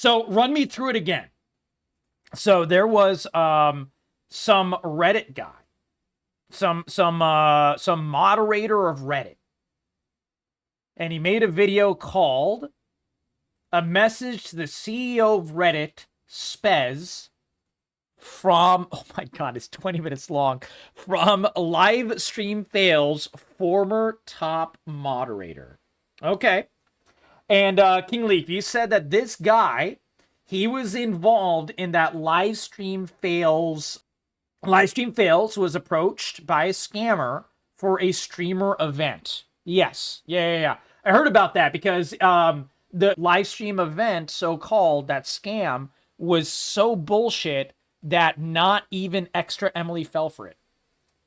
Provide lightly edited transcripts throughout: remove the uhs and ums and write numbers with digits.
So run me through it again. So there was some Reddit guy, some moderator of Reddit, and he made a video called "A Message to the CEO of Reddit, Spez," from, oh my god, it's 20 minutes long, from LiveStreamFails, former top moderator. Okay. And King Leaf, you said that this guy, he was involved in that LiveStreamFails. LiveStreamFails was approached by a scammer for a streamer event. Yes. Yeah. I heard about that because the live stream event, so-called, that scam, was so bullshit that not even Extra Emily fell for it.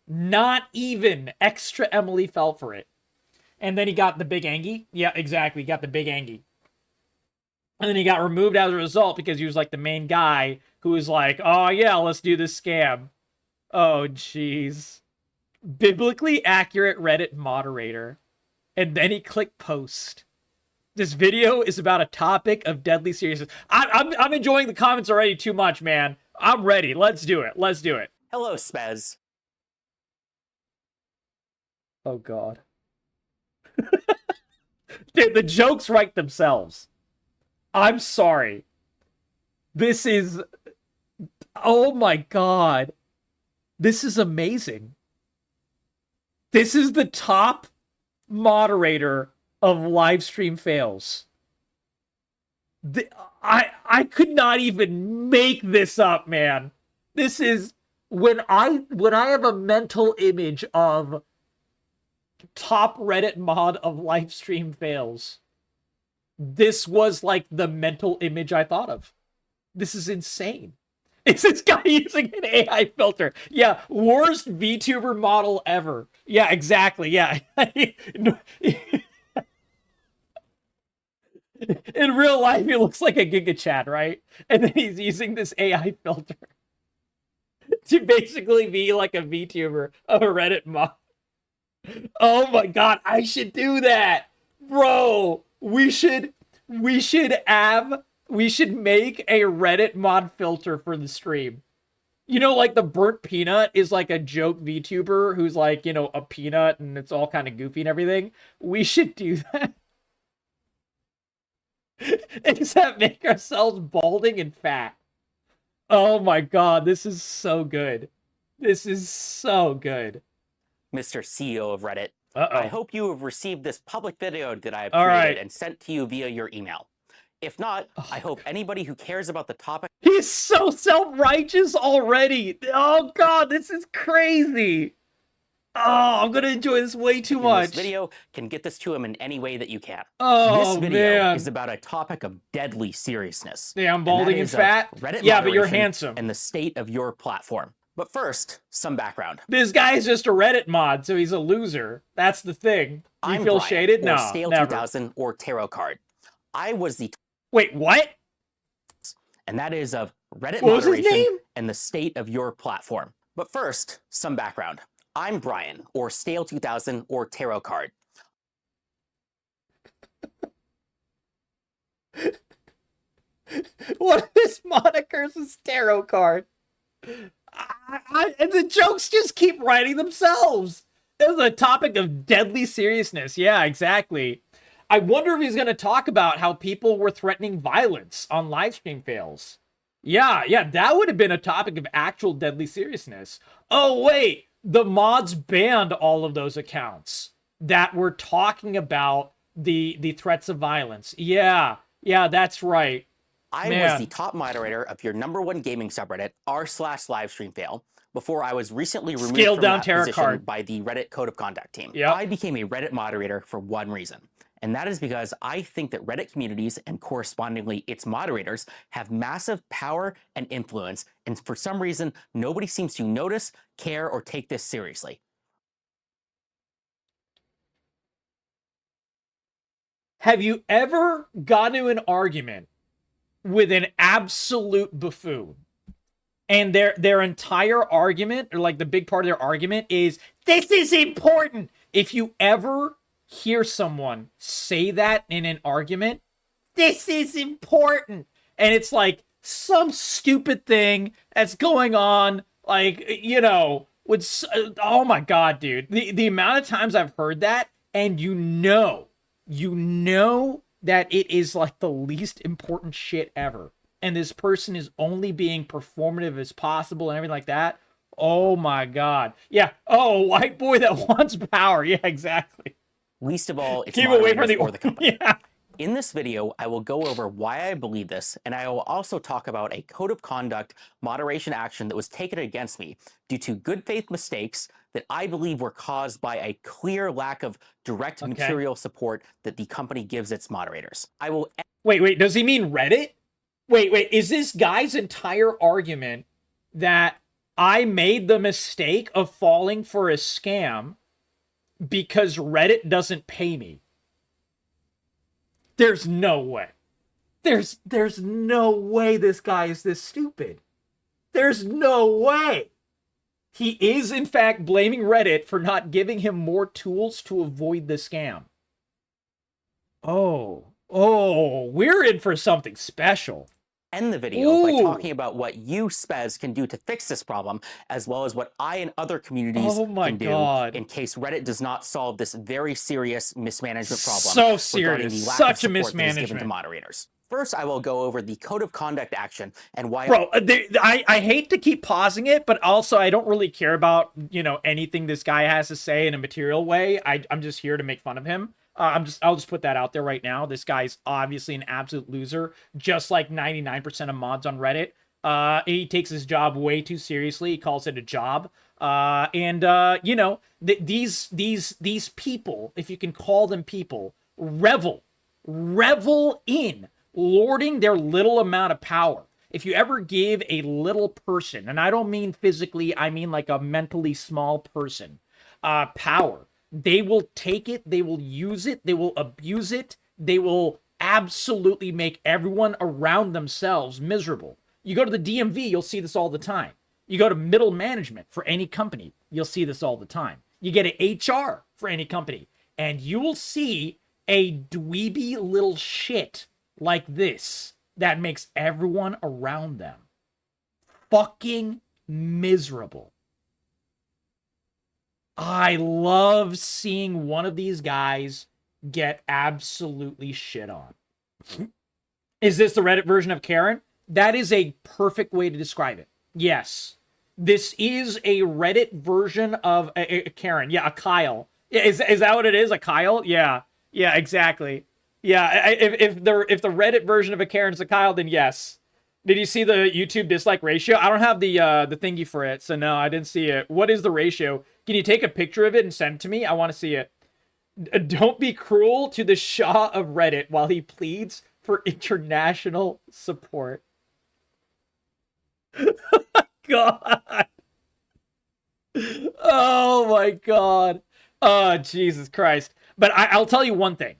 Not even Extra Emily fell for it. And then he got the big Angie. Yeah, exactly. He got the big Angie. And then he got removed as a result because he was like the main guy who was like, oh yeah, let's do this scam. Oh, jeez. Biblically accurate Reddit moderator. And then he clicked post. This video is about a topic of deadly seriousness. I'm enjoying the comments already too much, man. I'm ready. Let's do it. Let's do it. Hello, Spez. Oh, God. Dude, the jokes write themselves. I'm sorry. This is... Oh, my God. This is amazing. This is the top moderator of LiveStreamFails. I could not even make this up, man. This is when I have a mental image of top Reddit mod of LiveStreamFails. This was like the mental image I thought of. This is insane. It's this guy using an AI filter. Yeah, worst VTuber model ever. Yeah, exactly. Yeah. In real life, he looks like a Giga Chad, right? And then he's using this AI filter to basically be like a VTuber of a Reddit mod. Oh my god, I should do that, bro. We should make a Reddit mod filter for the stream. You know, like the burnt peanut is like a joke VTuber who's like, you know, a peanut and it's all kind of goofy and everything. We should do that. Except make ourselves balding and fat. Oh my god, this is so good. This is so good. Mr. CEO of Reddit, Uh-oh. I hope you have received this public video that I have created and sent to you via your email. If not, I hope anybody who cares about the topic... He's so self-righteous already. Oh god, this is crazy. Oh, I'm gonna enjoy this way too much. This video can get this to him in any way that you can. Oh, this video man. is about a topic of deadly seriousness. Yeah, I'm balding and fat. Reddit yeah, but you're handsome. And the state of your platform. But first, some background. This guy's just a Reddit mod, so he's a loser. That's the thing. You feel Brian, shaded? No, Stale never. 2000 or Tarot Card. I was the... Wait, what? And that is of Reddit what was his moderation name? and the state of your platform. But first, some background. I'm Brian, or Stale 2000 or Tarot Card. One of his monikers is Tarot Card. And the jokes just keep writing themselves. It was a topic of deadly seriousness. Yeah, exactly. I wonder if he's going to talk about how people were threatening violence on LiveStreamFails. Yeah, that would have been a topic of actual deadly seriousness. Oh, wait. The mods banned all of those accounts that were talking about the threats of violence. Yeah, that's right. I was the top moderator of your #1 gaming subreddit, r/livestreamfail, before I was recently removed from that position by the Reddit Code of Conduct team. Yep. I became a Reddit moderator for one reason, and that is because I think that Reddit communities and correspondingly its moderators have massive power and influence, and for some reason, nobody seems to notice, care, or take this seriously. Have you ever gotten into an argument with an absolute buffoon, and their entire argument, or like the big part of their argument, is this is important? If you ever hear someone say that in an argument, this is important, and it's like some stupid thing that's going on, like, you know, oh my God, dude. The amount of times I've heard that, and you know that it is like the least important shit ever. And this person is only being performative as possible and everything like that. Oh my God. Yeah. Oh, white boy that wants power. Yeah, exactly. Least of all, it's Keep away from or the company. Yeah. In this video, I will go over why I believe this, and I will also talk about a code of conduct moderation action that was taken against me due to good faith mistakes that I believe were caused by a clear lack of direct material support that the company gives its moderators. I will... Wait, does he mean Reddit? Wait, is this guy's entire argument that I made the mistake of falling for a scam because Reddit doesn't pay me? There's no way. There's no way this guy is this stupid. There's no way. He is, in fact, blaming Reddit for not giving him more tools to avoid the scam. Oh, we're in for something special. End the video by talking about what you, Spez, can do to fix this problem, as well as what I and other communities can do in case Reddit does not solve this very serious mismanagement problem. So serious, such a mismanagement given to moderators. First, I will go over the code of conduct action and why. Bro, I hate to keep pausing it, but also I don't really care about, you know, anything this guy has to say in a material way. I'm just here to make fun of him. I'll just put that out there right now. This guy's obviously an absolute loser, just like 99% of mods on Reddit. He takes his job way too seriously. He calls it a job. You know, these people, if you can call them people, revel in lording their little amount of power. If you ever give a little person, and I don't mean physically, I mean like a mentally small person, power, they will take it, they will use it, they will abuse it, they will absolutely make everyone around themselves miserable. You go to the DMV, you'll see this all the time. You go to middle management for any company, you'll see this all the time. You get an HR for any company, and you will see a dweeby little shit like this that makes everyone around them fucking miserable. I love seeing one of these guys get absolutely shit on. Is this the Reddit version of Karen? That is a perfect way to describe it. Yes. This is a Reddit version of a Karen. Yeah, a Kyle. Is that what it is? A Kyle? Yeah. Yeah, exactly. Yeah, if the Reddit version of a Karen is a Kyle, then yes. Did you see the YouTube dislike ratio? I don't have the thingy for it, so no, I didn't see it. What is the ratio? Can you take a picture of it and send it to me? I want to see it. Don't be cruel to the Shah of Reddit while he pleads for international support. God. Oh my God. Oh, Jesus Christ. But I'll tell you one thing.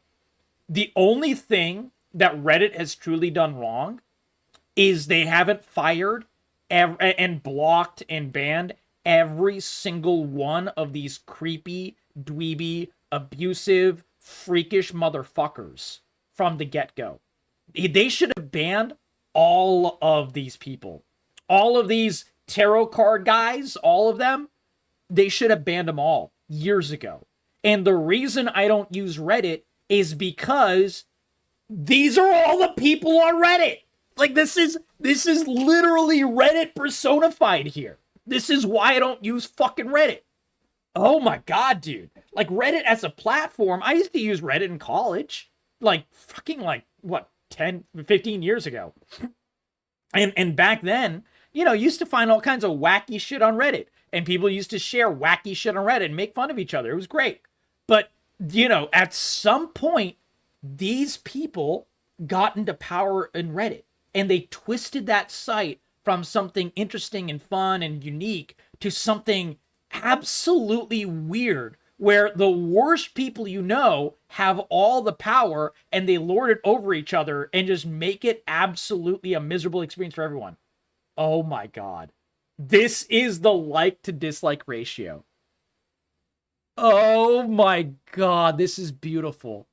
The only thing that Reddit has truly done wrong is they haven't fired and blocked and banned every single one of these creepy, dweeby, abusive, freakish motherfuckers from the get-go. They should have banned all of these people. All of these tarot card guys, all of them, they should have banned them all years ago. And the reason I don't use Reddit is because these are all the people on Reddit. Like, this is literally Reddit personified here. This is why I don't use fucking Reddit. Oh my God, dude. Like, Reddit as a platform, I used to use Reddit in college. Like, fucking, like, what, 10, 15 years ago. And back then, you know, used to find all kinds of wacky shit on Reddit. And people used to share wacky shit on Reddit and make fun of each other. It was great. But, you know, at some point, these people got into power in Reddit. And they twisted that site from something interesting and fun and unique to something absolutely weird, where the worst people you know have all the power and they lord it over each other and just make it absolutely a miserable experience for everyone. Oh my God. This is the like to dislike ratio. Oh my God, this is beautiful.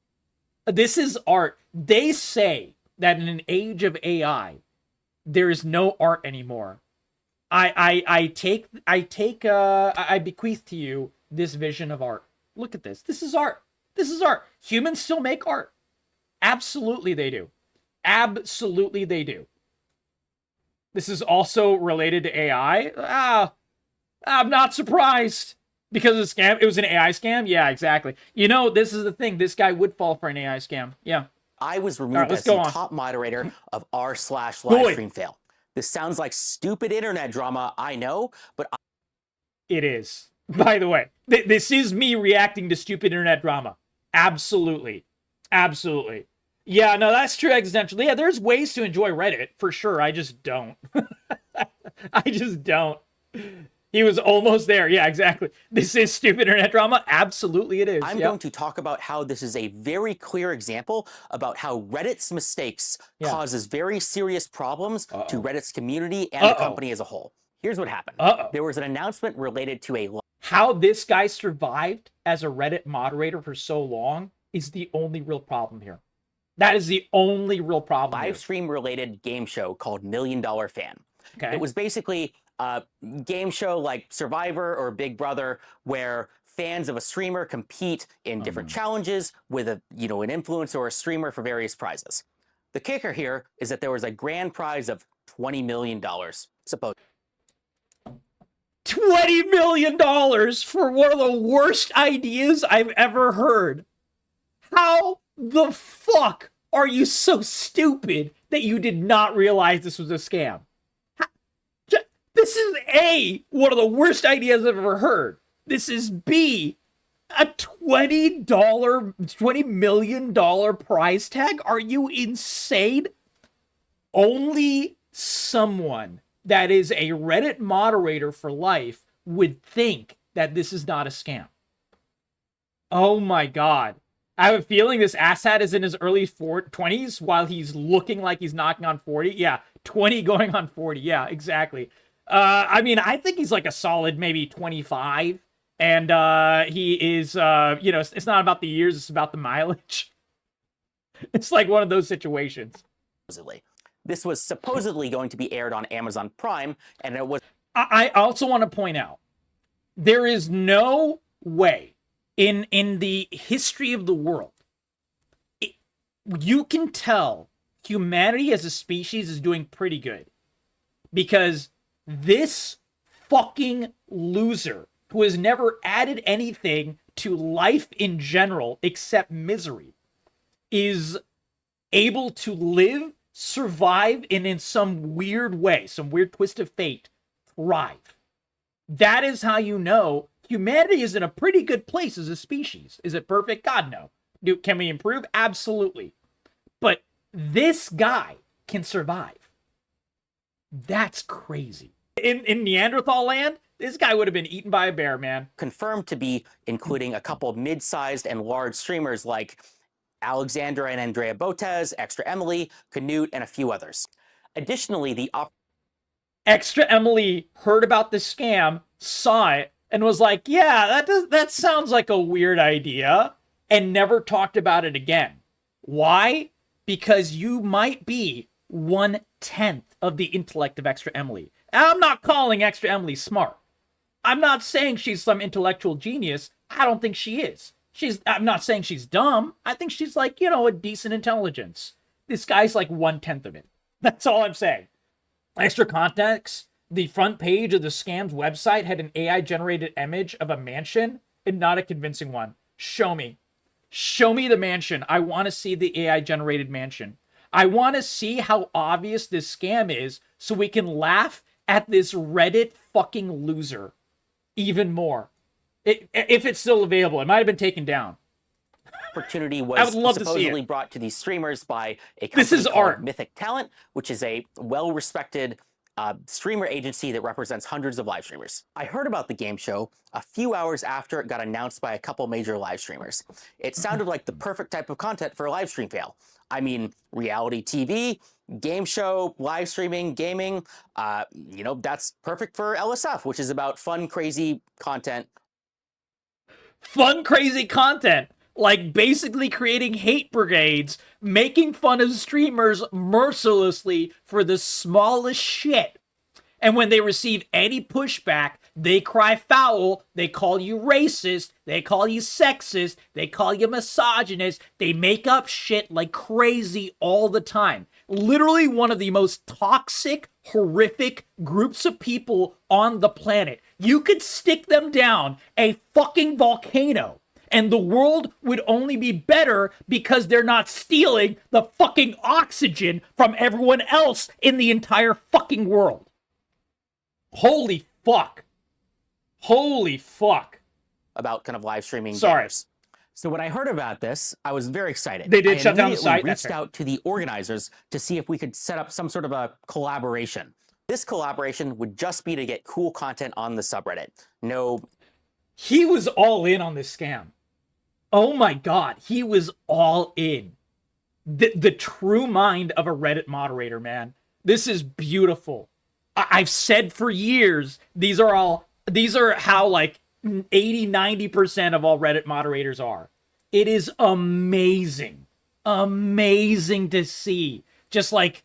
This is art. They say that in an age of AI, there is no art anymore. I bequeath to you this vision of art. Look at this. This is art. This is art. Humans still make art. Absolutely they do. Absolutely they do. This is also related to AI. I'm not surprised. Because of the scam, it was an AI scam? Yeah, exactly. You know, this is the thing. This guy would fall for an AI scam. Yeah. I was removed as the top moderator of r/LiveStreamFail. This sounds like stupid internet drama, I know, but it is. By the way, this is me reacting to stupid internet drama. Absolutely. Absolutely. Yeah, no, that's true existential. Yeah, there's ways to enjoy Reddit, for sure. I just don't. I just don't. He was almost there. Yeah, exactly. This is stupid internet drama. Absolutely it is. I'm going to talk about how this is a very clear example about how Reddit's mistakes causes very serious problems to Reddit's community and the company as a whole. Here's what happened. There was an announcement related to how this guy survived as a Reddit moderator for so long is the only real problem here. That is the only real problem. Live stream related game show called $1 Million Fan. Okay. It was basically a game show like Survivor or Big Brother where fans of a streamer compete in different challenges with an influencer or a streamer for various prizes. The kicker here is that there was a grand prize of $20 million. $20 million for one of the worst ideas I've ever heard. How the fuck are you so stupid that you did not realize this was a scam? This is A, one of the worst ideas I've ever heard. This is B, a $20 million prize tag? Are you insane? Only someone that is a Reddit moderator for life would think that this is not a scam. Oh my God. I have a feeling this asshat is in his early 20s while he's looking like he's knocking on 40. Yeah, 20 going on 40. Yeah, exactly. I mean, I think he's like a solid maybe 25. And he is, it's not about the years, it's about the mileage. It's like one of those situations. This was supposedly going to be aired on Amazon Prime, and it was... I also want to point out, there is no way in the history of the world, you can tell humanity as a species is doing pretty good. Because this fucking loser, who has never added anything to life in general except misery, is able to live, survive, and in some weird way, some weird twist of fate, thrive. That is how you know humanity is in a pretty good place as a species. Is it perfect? God, no. Can we improve? Absolutely. But this guy can survive. That's crazy. In Neanderthal land, this guy would have been eaten by a bear, man. Confirmed to be including a couple of mid-sized and large streamers like Alexandra and Andrea Botez, Extra Emily, Canute, and a few others. Additionally, the Extra Emily heard about the scam, saw it, and was like, yeah, that sounds like a weird idea, and never talked about it again. Why? Because you might be 1/10 of the intellect of Extra Emily. And I'm not calling Extra Emily smart. I'm not saying she's some intellectual genius. I don't think she is. I'm not saying she's dumb. I think she's like, a decent intelligence. This guy's like 1/10 of it. That's all I'm saying. Extra context, the front page of the scam's website had an AI-generated image of a mansion and not a convincing one. Show me. Show me the mansion. I want to see the AI-generated mansion. I want to see how obvious this scam is so we can laugh at this Reddit fucking loser even more. If it's still available. It might have been taken down. Opportunity was I would love supposedly to see it. Brought to these streamers by a company called Mythic Talent, which is a well-respected streamer agency that represents hundreds of live streamers. I heard about the game show a few hours after it got announced by a couple major live streamers. It sounded like the perfect type of content for a live stream fail. I mean, reality TV, game show, live streaming, gaming, that's perfect for LSF, which is about fun, crazy content. Fun, crazy content. like basically creating hate brigades, making fun of streamers mercilessly for the smallest shit. And when they receive any pushback, they cry foul, they call you racist, they call you sexist, they call you misogynist, they make up shit like crazy all the time. Literally one of the most toxic, horrific groups of people on the planet. You could stick them down a fucking volcano, and the world would only be better because they're not stealing the fucking oxygen from everyone else in the entire fucking world. Holy fuck. Holy fuck. About kind of live streaming Sorry. gamers. So when I heard about this, I was very excited. They did shut down the I site? immediately reached out to the organizers to see if we could set up some sort of a collaboration. This collaboration would just be to get cool content on the subreddit. No. He was all in on this scam. Oh my god, he was all in. The true mind of a Reddit moderator, man. This is beautiful. I've said for years, these are how like 80-90% of all Reddit moderators are. It is amazing. Amazing to see. Just like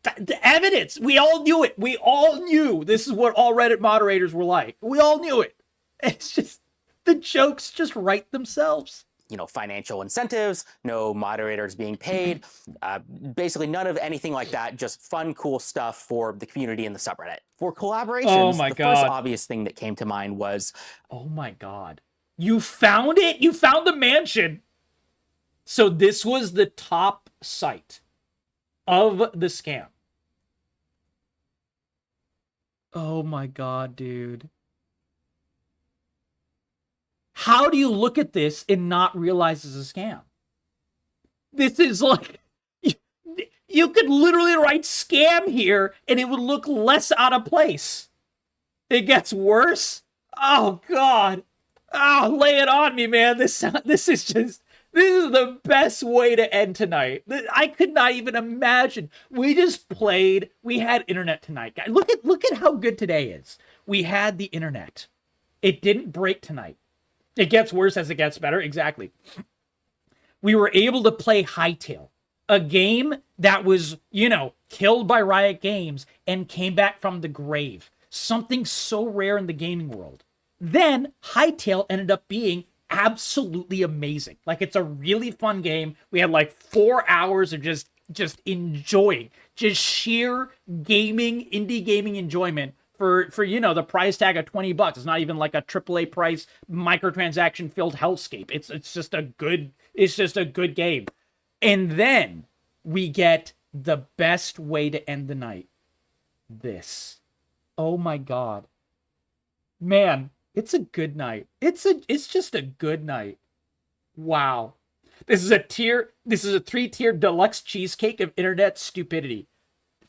the evidence. We all knew it. We all knew this is what all Reddit moderators were like. We all knew it. It's just, the jokes just write themselves. You know, financial incentives, no moderators being paid, basically none of anything like that, just fun, cool stuff for the community in the subreddit. For collaborations, the first obvious thing that came to mind was... Oh my god. You found it? You found the mansion! So this was the top site of the scam. Oh my god, dude. How do you look at this and not realize it's a scam? This is like... You could literally write scam here and it would look less out of place. It gets worse? Oh, God. Oh, lay it on me, man. This is the best way to end tonight. I could not even imagine. We had internet tonight, guys. Look at how good today is. We had the internet. It didn't break tonight. It gets worse as it gets better. Exactly. We were able to play Hightail, a game that was, killed by Riot Games and came back from the grave. Something so rare in the gaming world. Then Hightail ended up being absolutely amazing. Like, it's a really fun game. We had like 4 hours of just enjoying, just sheer gaming, indie gaming enjoyment for the price tag of $20. It's not even like a AAA price microtransaction filled hellscape. It's just a good game. And then we get the best way to end the night. This. Oh my god. Man, it's a good night. It's just a good night. Wow. This is a 3-tier deluxe cheesecake of internet stupidity.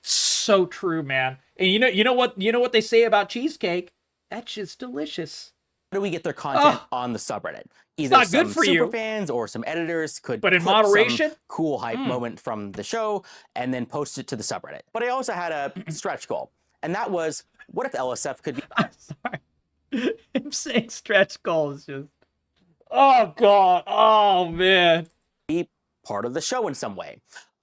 So true, man. And you know what they say about cheesecake? That shit's delicious. How do we get their content on the subreddit? Either not some good for super you. fans or some editors could But in clip moderation, some cool hype moment from the show and then post it to the subreddit. But I also had a stretch goal, and that was, what if LSF could be... I'm sorry. I'm saying stretch goal is just... Oh, God. Oh, man. ...be part of the show in some way.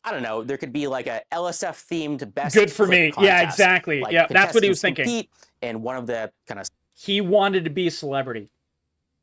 I don't know, there could be like a LSF-themed best good for me. contest. Yeah, exactly. Like, yeah, that's what he was thinking. And one of the kind of... He wanted to be a celebrity.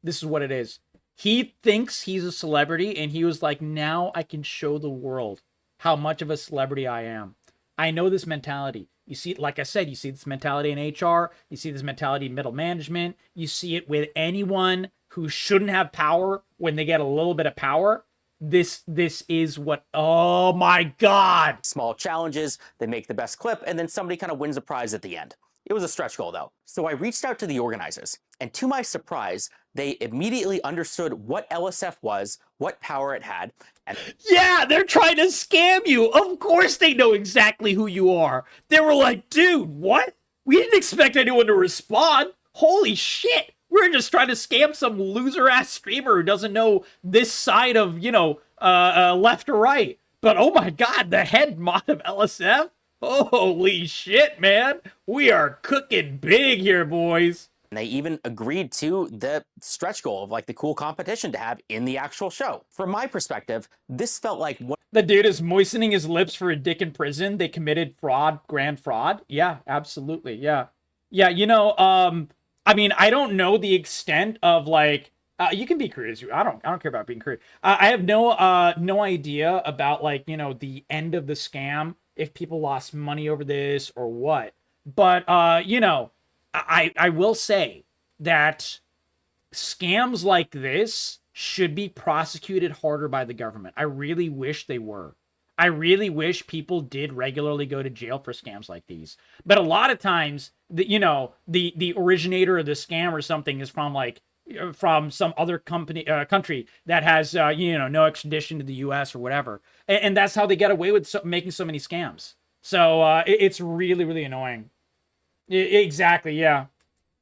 This is what it is. He thinks he's a celebrity, and he was like, now I can show the world how much of a celebrity I am. I know this mentality. You see, like I said, you see this mentality in HR. You see this mentality in middle management. You see it with anyone who shouldn't have power when they get a little bit of power. This is what, oh my God. Small challenges, they make the best clip, and then somebody kind of wins a prize at the end. It was a stretch goal, though. So I reached out to the organizers, and to my surprise, they immediately understood what LSF was, what power it had, and... Yeah, they're trying to scam you. Of course they know exactly who you are. They were like, dude, what? We didn't expect anyone to respond. Holy shit. We're just trying to scam some loser-ass streamer who doesn't know this side of, left or right. But oh my God, the head mod of LSF? Holy shit, man. We are cooking big here, boys. They even agreed to the stretch goal of like the cool competition to have in the actual show. From my perspective, this felt like what the dude is moistening his lips for a dick in prison. They committed fraud, grand fraud. Yeah, absolutely. Yeah. Yeah, you know, I mean, I don't know the extent of like you can be crude as you. I don't care about being crude. I have no idea about like, you know, the end of the scam, if people lost money over this or what. But you know, I will say that scams like this should be prosecuted harder by the government. I really wish they were. I really wish people did regularly go to jail for scams like these. But a lot of times, you know, the originator of the scam or something is from like from some other country that has you know, no extradition to the U.S. or whatever, and that's how they get away with making so many scams. So it's really annoying. Exactly, yeah.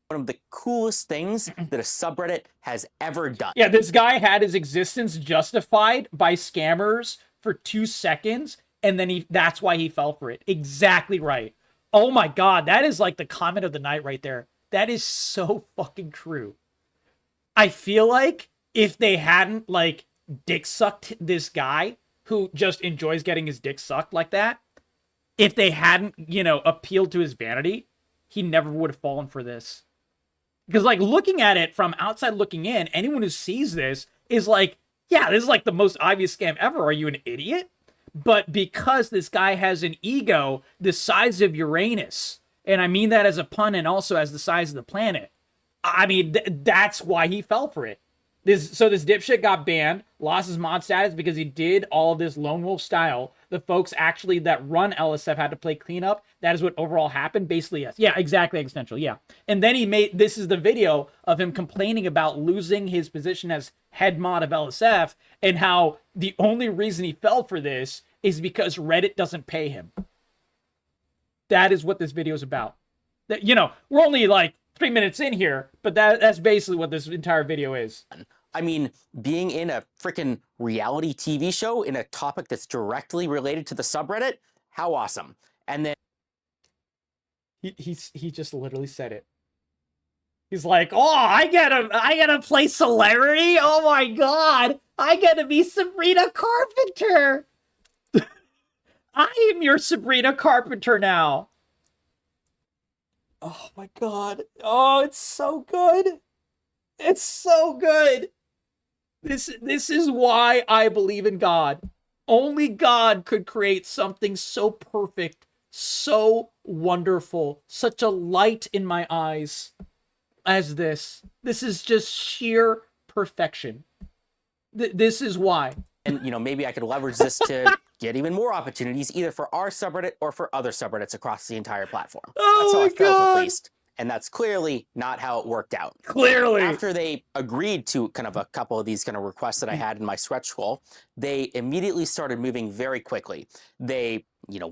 one of the coolest things that a subreddit has ever done. Yeah, this guy had his existence justified by scammers for 2 seconds, and then that's why he fell for it. Exactly right. Oh my god, that is like the comment of the night right there. That is so fucking true. I feel like if they hadn't like dick sucked this guy who just enjoys getting his dick sucked like that, if they hadn't, you know, appealed to his vanity, he never would have fallen for this. Because, like, looking at it from outside looking in, anyone who sees this is like, yeah, this is like the most obvious scam ever. Are you an idiot? But because this guy has an ego the size of Uranus, and I mean that as a pun and also as the size of the planet, I mean, that's why he fell for it. So this dipshit got banned, lost his mod status because he did all of this lone wolf style. The folks actually that run LSF had to play cleanup. That is what overall happened. Basically, yes. Yeah, exactly, existential. Yeah. And then this is the video of him complaining about losing his position as head mod of LSF and how the only reason he fell for this is because Reddit doesn't pay him. That is what this video is about. That, you know, we're only like 3 minutes in here, but that's basically what this entire video is. I mean, being in a freaking reality TV show in a topic that's directly related to the subreddit, how awesome. And then he just literally said it. He's like, oh, I gotta play celebrity. Oh my god, I gotta be Sabrina Carpenter. I am your Sabrina Carpenter now. Oh my god. Oh, it's so good. It's so good. This is why I believe in God. Only God could create something so perfect, so wonderful, such a light in my eyes as this. This is just sheer perfection. This is why. And, you know, maybe I could leverage this to get even more opportunities, either for our subreddit or for other subreddits across the entire platform. That's how I felt, at least. And that's clearly not how it worked out. Clearly. After they agreed to kind of a couple of these kind of requests that I had in my stretch goal, they immediately started moving very quickly. They, you know...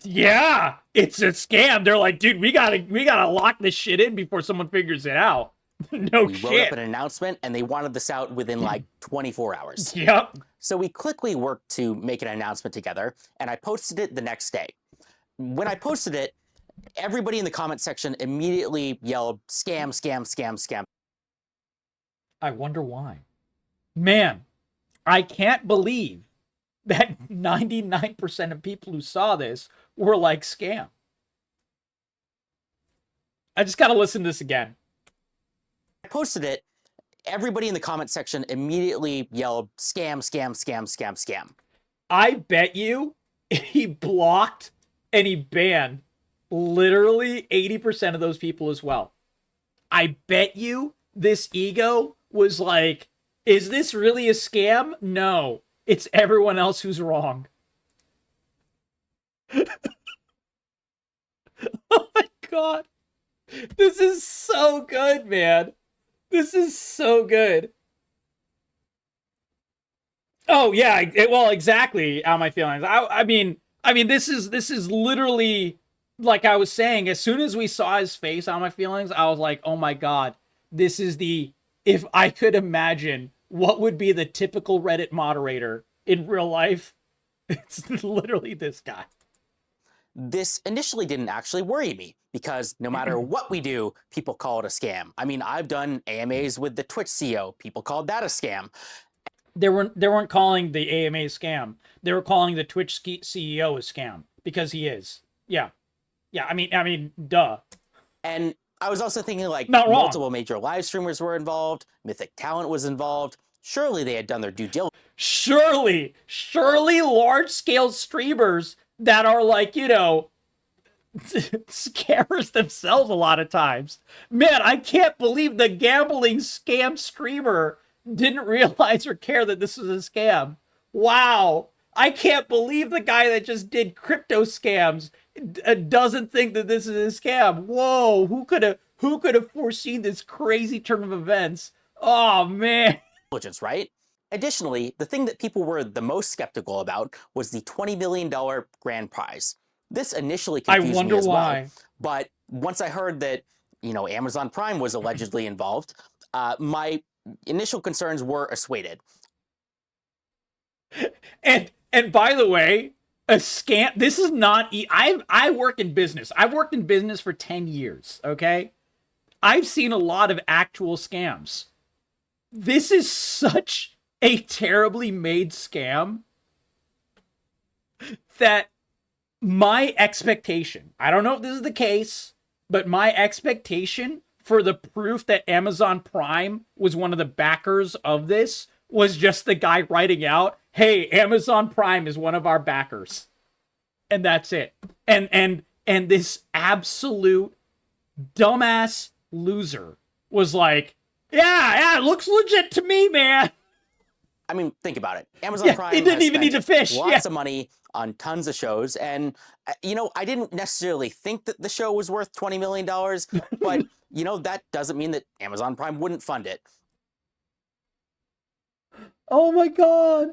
Yeah, it's a scam. They're like, dude, we gotta lock this shit in before someone figures it out. No shit. We wrote up an announcement, and they wanted this out within like 24 hours. Yep. So we quickly worked to make an announcement together, and I posted it the next day. When I posted it, everybody in the comment section immediately yelled, scam, scam, scam, scam. I wonder why. Man, I can't believe that 99% of people who saw this were like, scam. I just gotta listen to this again. I posted it, everybody in the comment section immediately yelled, scam, scam, scam, scam, scam. I bet you he blocked and he banned literally 80% of those people as well. I bet you this ego was like, is this really a scam? No, it's everyone else who's wrong. Oh my god. This is so good, man. This is so good. Oh yeah, well, exactly how my feelings. I mean, this is literally, like I was saying, as soon as we saw his face on my feelings, I was like, oh my god, this is if I could imagine what would be the typical Reddit moderator in real life, it's literally this guy. this initially didn't actually worry me because no matter what we do, people call it a scam. I mean, I've done AMAs with the Twitch CEO. People called that a scam. They weren't calling the AMA a scam. They were calling the Twitch CEO a scam because he is. Yeah. I mean, duh. And I was also thinking like Not wrong. multiple major live streamers were involved. Mythic Talent was involved. Surely they had done their due diligence. Surely large scale streamers that are like, you know, scammers themselves a lot of times. Man, I can't believe the gambling scam streamer didn't realize or care that this was a scam. Wow. I can't believe the guy that just did crypto scams doesn't think that this is a scam. Whoa, who could have foreseen this crazy turn of events? Oh man. Right? Additionally, the thing that people were the most skeptical about was the $20 million grand prize. This initially confused me as well, but once I heard that, you know, Amazon Prime was allegedly involved, my initial concerns were assuaded. And by the way, a scam. This is not. I work in business. I've worked in business for 10 years. Okay, I've seen a lot of actual scams. This is such a terribly made scam that my expectation, I don't know if this is the case, but my expectation for the proof that Amazon Prime was one of the backers of this was just the guy writing out, hey, Amazon Prime is one of our backers. And that's it. And this absolute dumbass loser was like, yeah, it looks legit to me, man. I mean, think about it. Amazon Prime he didn't even need to fish. Lots of money on tons of shows. And, you know, I didn't necessarily think that the show was worth $20 million, but, you know, that doesn't mean that Amazon Prime wouldn't fund it. Oh my God.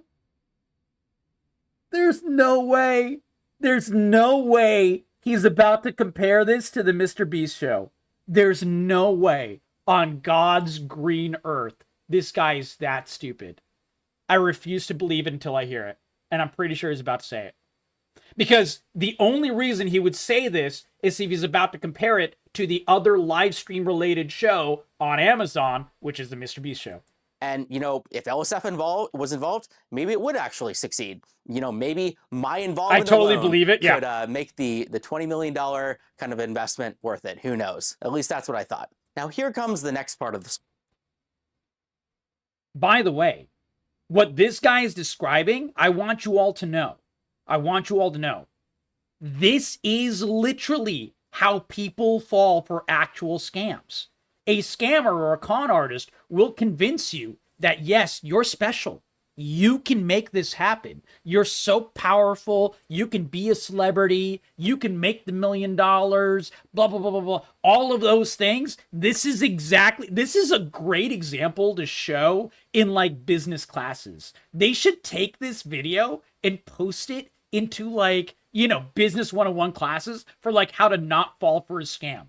There's no way. There's no way he's about to compare this to the Mr. Beast show. There's no way on God's green earth this guy is that stupid. I refuse to believe it until I hear it. And I'm pretty sure he's about to say it. Because the only reason he would say this is if he's about to compare it to the other live stream related show on Amazon, which is the Mr. Beast show. And, you know, if LSF was involved, maybe it would actually succeed. You know, maybe my involvement I totally believe it. Yeah. Could make the $20 million kind of investment worth it. Who knows? At least that's what I thought. Now, here comes the next part of the story. By the way, what this guy is describing, I want you all to know. This is literally how people fall for actual scams. A scammer or a con artist will convince you that, yes, you're special. You can make this happen. You're so powerful. You can be a celebrity. You can make the $1 million, blah, blah, blah, blah, blah. All of those things. This is a great example to show in like business classes. They should take this video and post it into like, you know, business 101 classes for like how to not fall for a scam.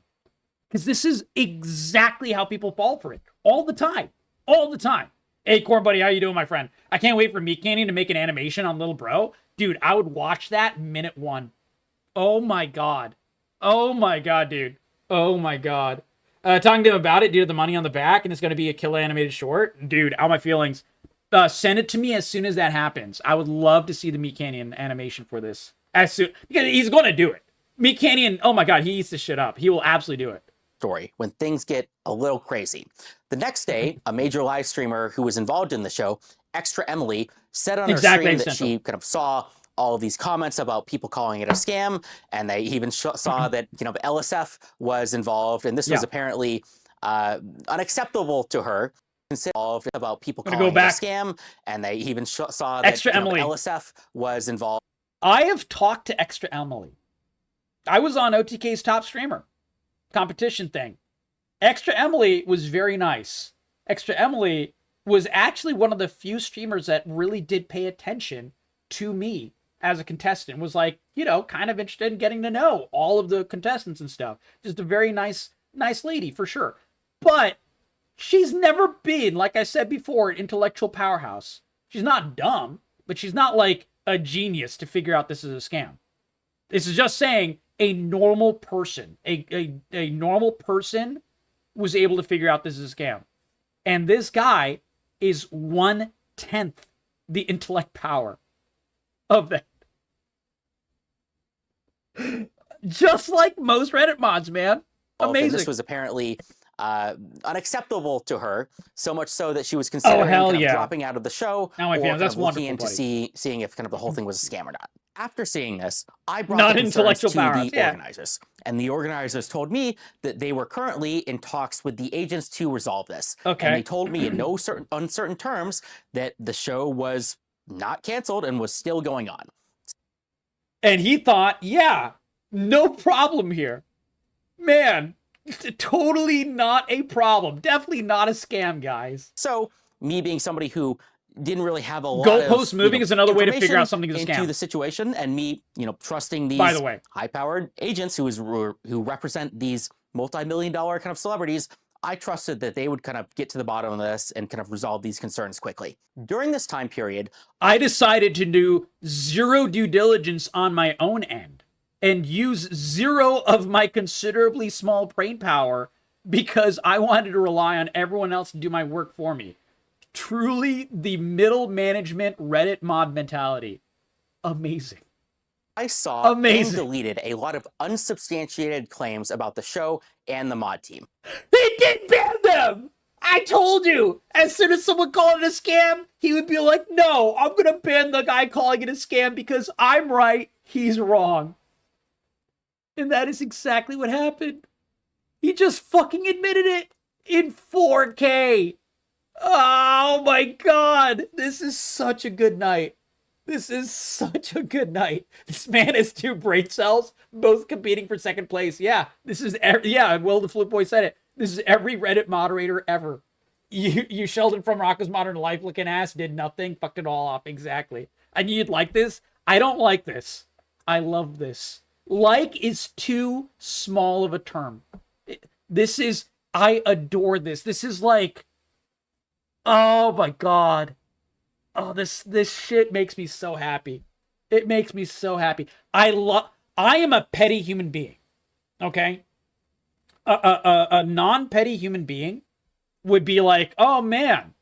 Because this is exactly how people fall for it. All the time. Hey, Corn Buddy, how you doing, my friend? I can't wait for Meat Canyon to make an animation on Little Bro. Dude, I would watch that minute one. Oh my God, dude. Oh my God. Talking to him about it, dude, the money on the back, and it's going to be a killer animated short. Dude, how my feelings? Send it to me as soon as that happens. I would love to see the Meat Canyon animation for this. Because he's going to do it. Meat Canyon, oh my God, he eats this shit up. He will absolutely do it. Story when things get a little crazy. The next day, a major live streamer who was involved in the show, Extra Emily, said on her stream that she kind of saw all of these comments about people calling it a scam, and they even saw that, you know, LSF was involved, and this was apparently unacceptable to her. Involved about people calling it a scam, and they even saw that LSF was involved. I have talked to Extra Emily. I was on OTK's top streamer competition thing. Extra Emily was very nice. Extra Emily was actually one of the few streamers that really did pay attention to me as a contestant. Was like, you know, kind of interested in getting to know all of the contestants and stuff. Just a very nice lady for sure. But she's never been, like I said before, an intellectual powerhouse. She's not dumb, but she's not like a genius to figure out this is a scam. This is just saying a normal person, a normal person was able to figure out this is a scam. And this guy is 1/10 the intellect power of that. Just like most Reddit mods, man. Amazing. This was apparently unacceptable to her, so much so that she was considering dropping out of the show looking into seeing if kind of the whole thing was a scam or not. After seeing this, I brought the concerns to the organizers, and the organizers told me that they were currently in talks with the agents to resolve this. Okay. And they told me in no uncertain terms that the show was not canceled and was still going on. And he thought, yeah, no problem here. Man, totally not a problem. Definitely not a scam, guys. So, me being somebody who didn't really have a lot Goalpost moving is another way to figure out something is a scam. Into the situation, and me, trusting these high-powered agents who represent these multi-million-dollar kind of celebrities, I trusted that they would kind of get to the bottom of this and kind of resolve these concerns quickly. During this time period, I decided to do zero due diligence on my own end and use zero of my considerably small brain power because I wanted to rely on everyone else to do my work for me. Truly the middle management Reddit mod mentality. Amazing. I saw and deleted a lot of unsubstantiated claims about the show and the mod team. He did ban them! I told you! As soon as someone called it a scam, he would be like, no, I'm gonna ban the guy calling it a scam because I'm right, he's wrong. And that is exactly what happened. He just fucking admitted it in 4K. Oh my god. This is such a good night. This is such a good night. This man has 2 brain cells, both competing for second place. Yeah, this is, Will the Flip Boy said it. This is every Reddit moderator ever. You Sheldon from Rocco's Modern Life looking ass did nothing, fucked it all up. Exactly. And you'd like this? I don't like this. I love this. Like is too small of a term. This is, I adore this. This is like, oh my god. Oh, this shit makes me so happy. It makes me so happy. I am a petty human being. Okay? A non-petty human being would be like, oh man,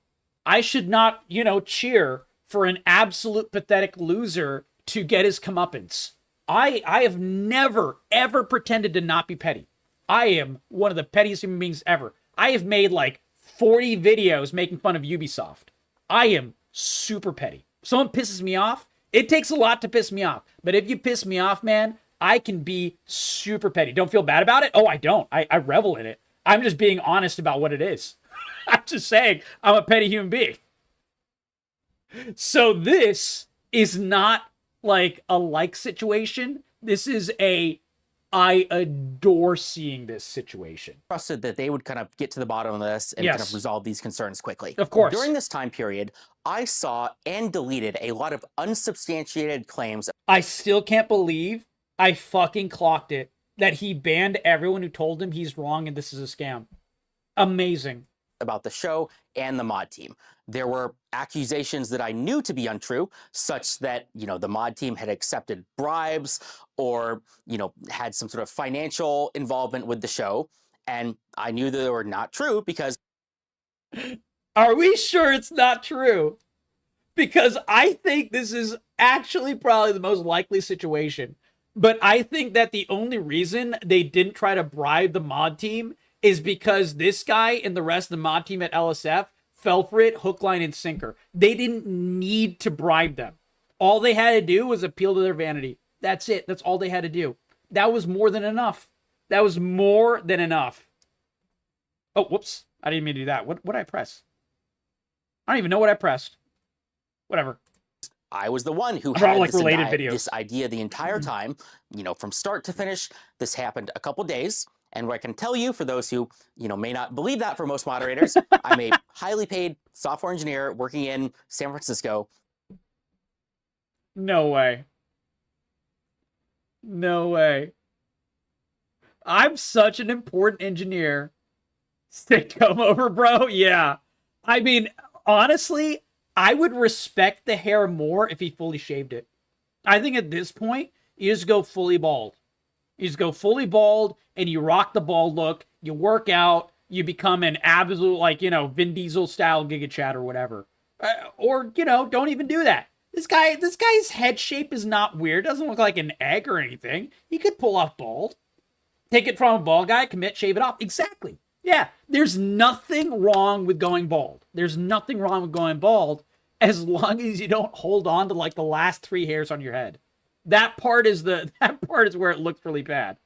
I should not, cheer for an absolute pathetic loser to get his comeuppance. I have never, ever pretended to not be petty. I am one of the pettiest human beings ever. I have made like 40 videos making fun of Ubisoft. I am super petty. If someone pisses me off, it takes a lot to piss me off. But if you piss me off, man, I can be super petty. Don't feel bad about it? Oh, I don't. I revel in it. I'm just being honest about what it is. I'm just saying I'm a petty human being. So this is not like a like situation. This is I adore seeing this situation. Trusted that they would kind of get to the bottom of this and kind of resolve these concerns quickly. Of course. During this time period, I saw and deleted a lot of unsubstantiated claims. I still can't believe I fucking clocked it that he banned everyone who told him he's wrong and this is a scam. Amazing. About the show and the mod team. There were accusations that I knew to be untrue, such that, the mod team had accepted bribes or, had some sort of financial involvement with the show. And I knew that they were not true because... Are we sure it's not true? Because I think this is actually probably the most likely situation. But I think that the only reason they didn't try to bribe the mod team is because this guy and the rest of the mod team at LSF fell for it hook, line, and sinker. They didn't need to bribe them. All they had to do was appeal to their vanity. That's it. That's all they had to do. That was more than enough. That was more than enough. Oh, whoops. I didn't mean to do that. What did I press? I don't even know what I pressed. Whatever. I was the one who had videos. This idea the entire time, from start to finish. This happened a couple days. And what I can tell you, for those who, may not believe that for most moderators, I'm a highly paid software engineer working in San Francisco. No way. No way. I'm such an important engineer. Stick come over, bro? Yeah. I mean, honestly, I would respect the hair more if he fully shaved it. I think at this point, You just go fully bald. You just go fully bald and you rock the bald look. You work out. You become an absolute, like, Vin Diesel style Giga Chad or whatever. Or, don't even do that. This guy's head shape is not weird. Doesn't look like an egg or anything. He could pull off bald. Take it from a bald guy, commit, shave it off. Exactly. Yeah, there's nothing wrong with going bald. There's nothing wrong with going bald as long as you don't hold on to like the last 3 hairs on your head. That part is where it looks really bad.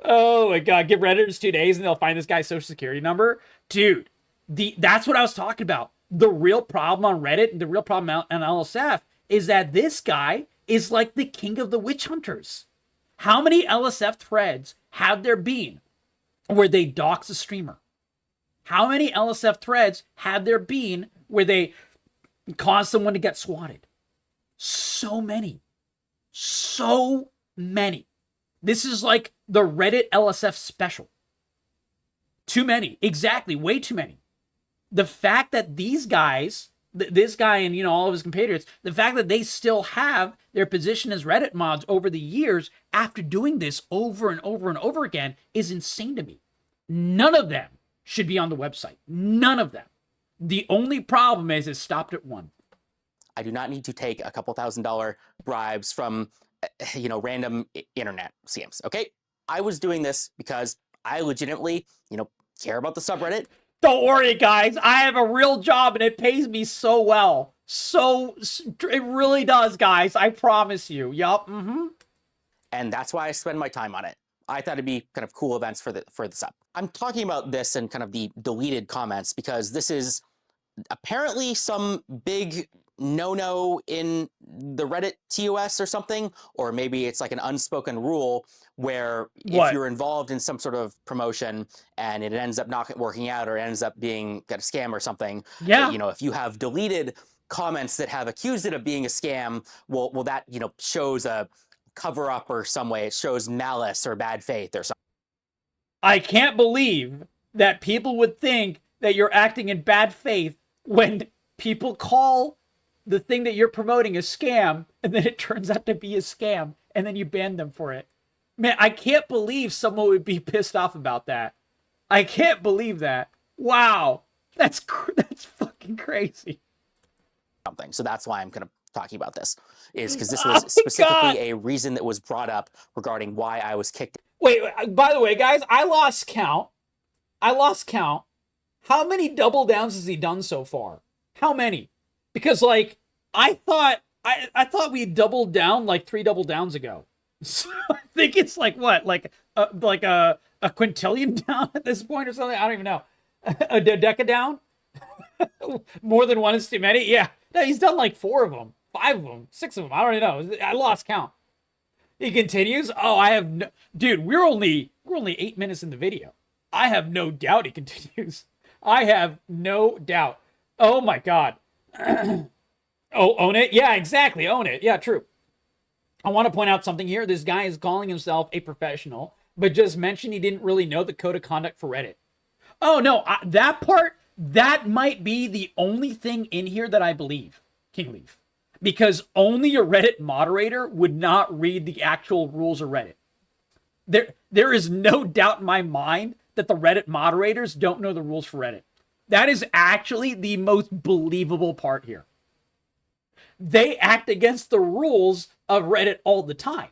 Oh my God, give Redditors 2 days and they'll find this guy's social security number. Dude, that's what I was talking about. The real problem on Reddit and the real problem on LSF is that this guy is like the king of the witch hunters. How many LSF threads have there been where they dox a streamer? How many LSF threads have there been where they cause someone to get swatted? So many. So many. This is like the Reddit LSF special. Too many. Exactly. Way too many. The fact that these guys, this guy and, all of his compatriots, the fact that they still have their position as Reddit mods over the years after doing this over and over and over again is insane to me. None of them should be on the website. None of them. The only problem is it stopped at 1. I do not need to take a couple $1,000 bribes from, random internet scams. Okay. I was doing this because I legitimately, care about the subreddit. Don't worry, guys. I have a real job and it pays me so well. It really does, guys. I promise you. Yup. Mm-hmm. And that's why I spend my time on it. I thought it'd be kind of cool events for the sub. I'm talking about this and kind of the deleted comments because this is apparently some big no-no in the Reddit TOS or something, or maybe it's like an unspoken rule where if you're involved in some sort of promotion and it ends up not working out or it ends up being a scam or something, if you have deleted comments that have accused it of being a scam, well that, shows a cover up or some way. It shows malice or bad faith or something. I can't believe that people would think that you're acting in bad faith when people call the thing that you're promoting a scam and then it turns out to be a scam and then you ban them for it. Man, I can't believe someone would be pissed off about that. I can't believe that. Wow. That's fucking crazy. So that's why I'm kind of talking about this, is because this was specifically a reason that was brought up regarding why I was kicked. Wait, by the way, guys, I lost count. How many double downs has he done so far? How many? Because, I thought we doubled down 3 double downs ago. So I think it's a quintillion down at this point or something. I don't even know. A deca down? More than one is too many? Yeah. No, he's done 4 of them, 5 of them, 6 of them. I don't even know. I lost count. He continues. Oh, I have no... Dude, we're only 8 minutes in the video. I have no doubt he continues. I have no doubt. Oh my God. Oh, own it? Yeah, exactly. Own it. Yeah, true. I want to point out something here. This guy is calling himself a professional, but just mentioned he didn't really know the code of conduct for Reddit. Oh, no. That part, that might be the only thing in here that I believe, King Leaf. Because only a Reddit moderator would not read the actual rules of Reddit. There is no doubt in my mind that the Reddit moderators don't know the rules for Reddit. That is actually the most believable part here. They act against the rules of Reddit all the time.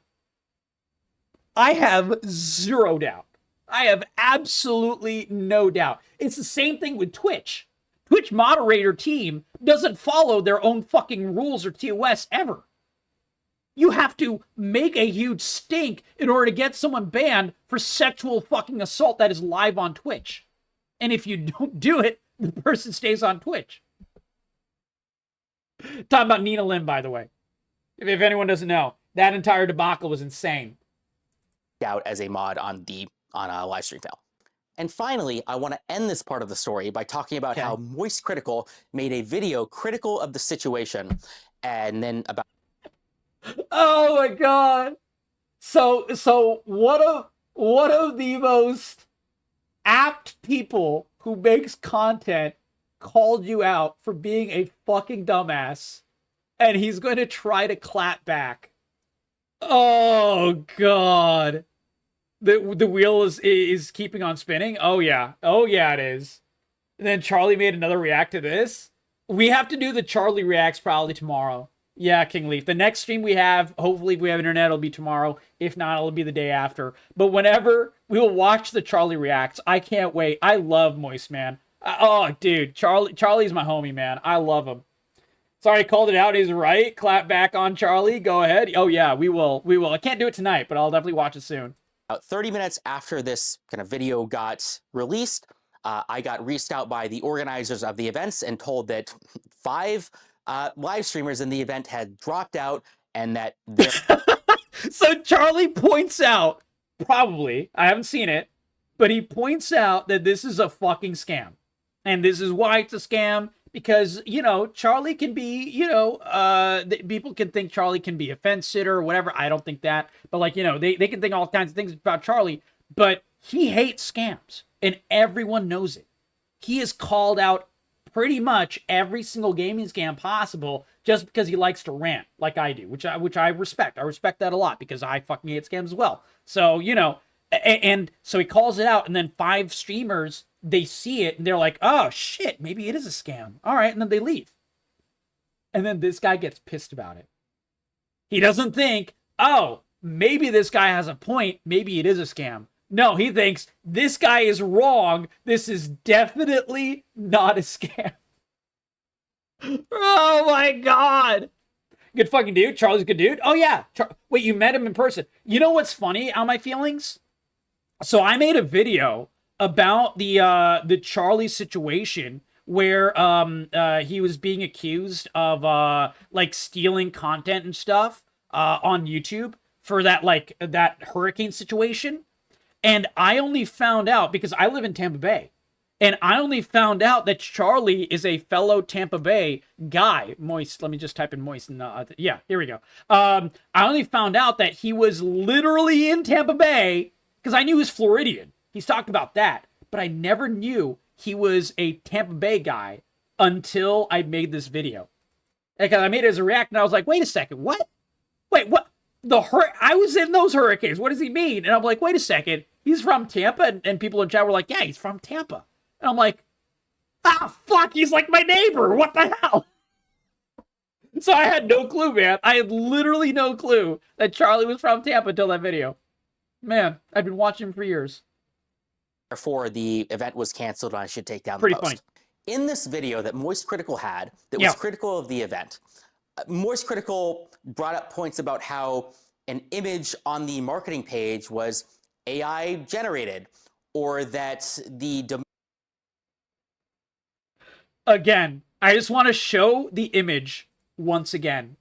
I have zero doubt. I have absolutely no doubt. It's the same thing with Twitch. Twitch moderator team doesn't follow their own fucking rules or TOS ever. You have to make a huge stink in order to get someone banned for sexual fucking assault that is live on Twitch. And if you don't do it, the person stays on Twitch. Talking about Nina Lim, by the way. If anyone doesn't know, that entire debacle was insane. Out as a mod on a LiveStreamFails. And finally, I want to end this part of the story by talking about how Moist Critical made a video critical of the situation, and then about... Oh my God. So one of the most apt people who makes content called you out for being a fucking dumbass, and he's going to try to clap back. Oh God. The wheel is keeping on spinning. Oh yeah. Oh yeah, it is. And then Charlie made another react to this. We have to do the Charlie reacts probably tomorrow. Yeah, King Leaf. The next stream we have, hopefully if we have internet, it'll be tomorrow. If not, it'll be the day after. But whenever we will watch the Charlie reacts, I can't wait. I love Moist, man. Oh, dude, Charlie's my homie, man. I love him. Sorry, I called it out. He's right. Clap back on Charlie. Go ahead. Oh yeah, we will. We will. I can't do it tonight, but I'll definitely watch it soon. About 30 minutes after this kind of video got released, I got reached out by the organizers of the events and told that 5 live streamers in the event had dropped out and that they're... So Charlie points out, probably, I haven't seen it, but he points out that this is a fucking scam. And this is why it's a scam, because, you know, Charlie can be, you know, people can think Charlie can be a fence sitter or whatever. I don't think that. But, like, you know, they can think all kinds of things about Charlie, but he hates scams, and everyone knows it. He has called out pretty much every single gaming scam possible just because he likes to rant like I do, which I respect. I respect that a lot because I fucking hate scams as well. So, you know, and so he calls it out, and then 5 streamers, they see it and they're like, oh shit, maybe it is a scam. All right, and then they leave. And then this guy gets pissed about it. He doesn't think, oh, maybe this guy has a point, maybe it is a scam. No, he thinks this guy is wrong. This is definitely not a scam. Oh my God. Good fucking dude. Charlie's a good dude. Oh yeah. Wait, you met him in person. You know what's funny on my feelings? So I made a video about the Charlie situation where he was being accused of like stealing content and stuff on YouTube for that hurricane situation. And I only found out because I live in Tampa Bay. And I only found out that Charlie is a fellow Tampa Bay guy. Moist. Let me just type in Moist. Yeah, here we go. I only found out that he was literally in Tampa Bay because I knew he was Floridian. He's talked about that. But I never knew he was a Tampa Bay guy until I made this video. Because I made it as a react and I was like, wait a second, what? Wait, what? I was in those hurricanes. What does he mean? And I'm like, wait a second. He's from Tampa? And people in chat were like, yeah, he's from Tampa. And I'm like, fuck, he's like my neighbor. What the hell? So I had no clue, man. I had literally no clue that Charlie was from Tampa until that video. Man, I've been watching him for years. Therefore, the event was canceled and I should take down Pretty the post. funny. In this video that Moist Critical had, that was critical of the event, Moist Critical brought up points about how an image on the marketing page was AI generated, or that the... Again, I just want to show the image once again.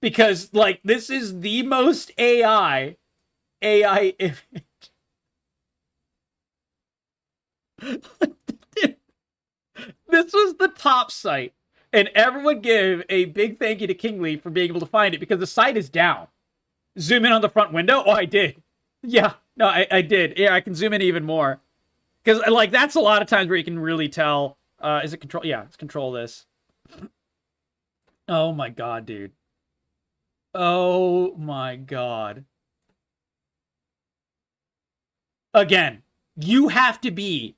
Because, like, this is the most AI image. This was the top site. And everyone give a big thank you to King Lee for being able to find it because the site is down. Zoom in on the front window? Oh, I did. Yeah, no, I did. Yeah, I can zoom in even more. Because, like, that's a lot of times where you can really tell. Is it control? Yeah, let's control this. Oh my God, dude. Oh my God. Again, you have to be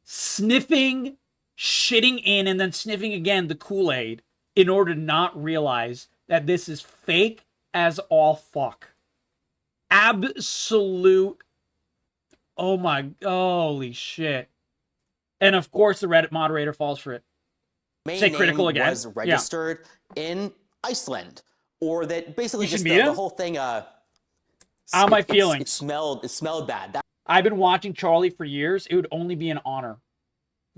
sniffing, shitting in, and then sniffing again the Kool-Aid in order to not realize that this is fake as all fuck. Absolute. Oh my, holy shit. And of course the Reddit moderator falls for it. Say critical again. Was registered in Iceland, or that basically just the whole thing. How am I feeling? It smelled bad. I've been watching Charlie for years. It would only be an honor,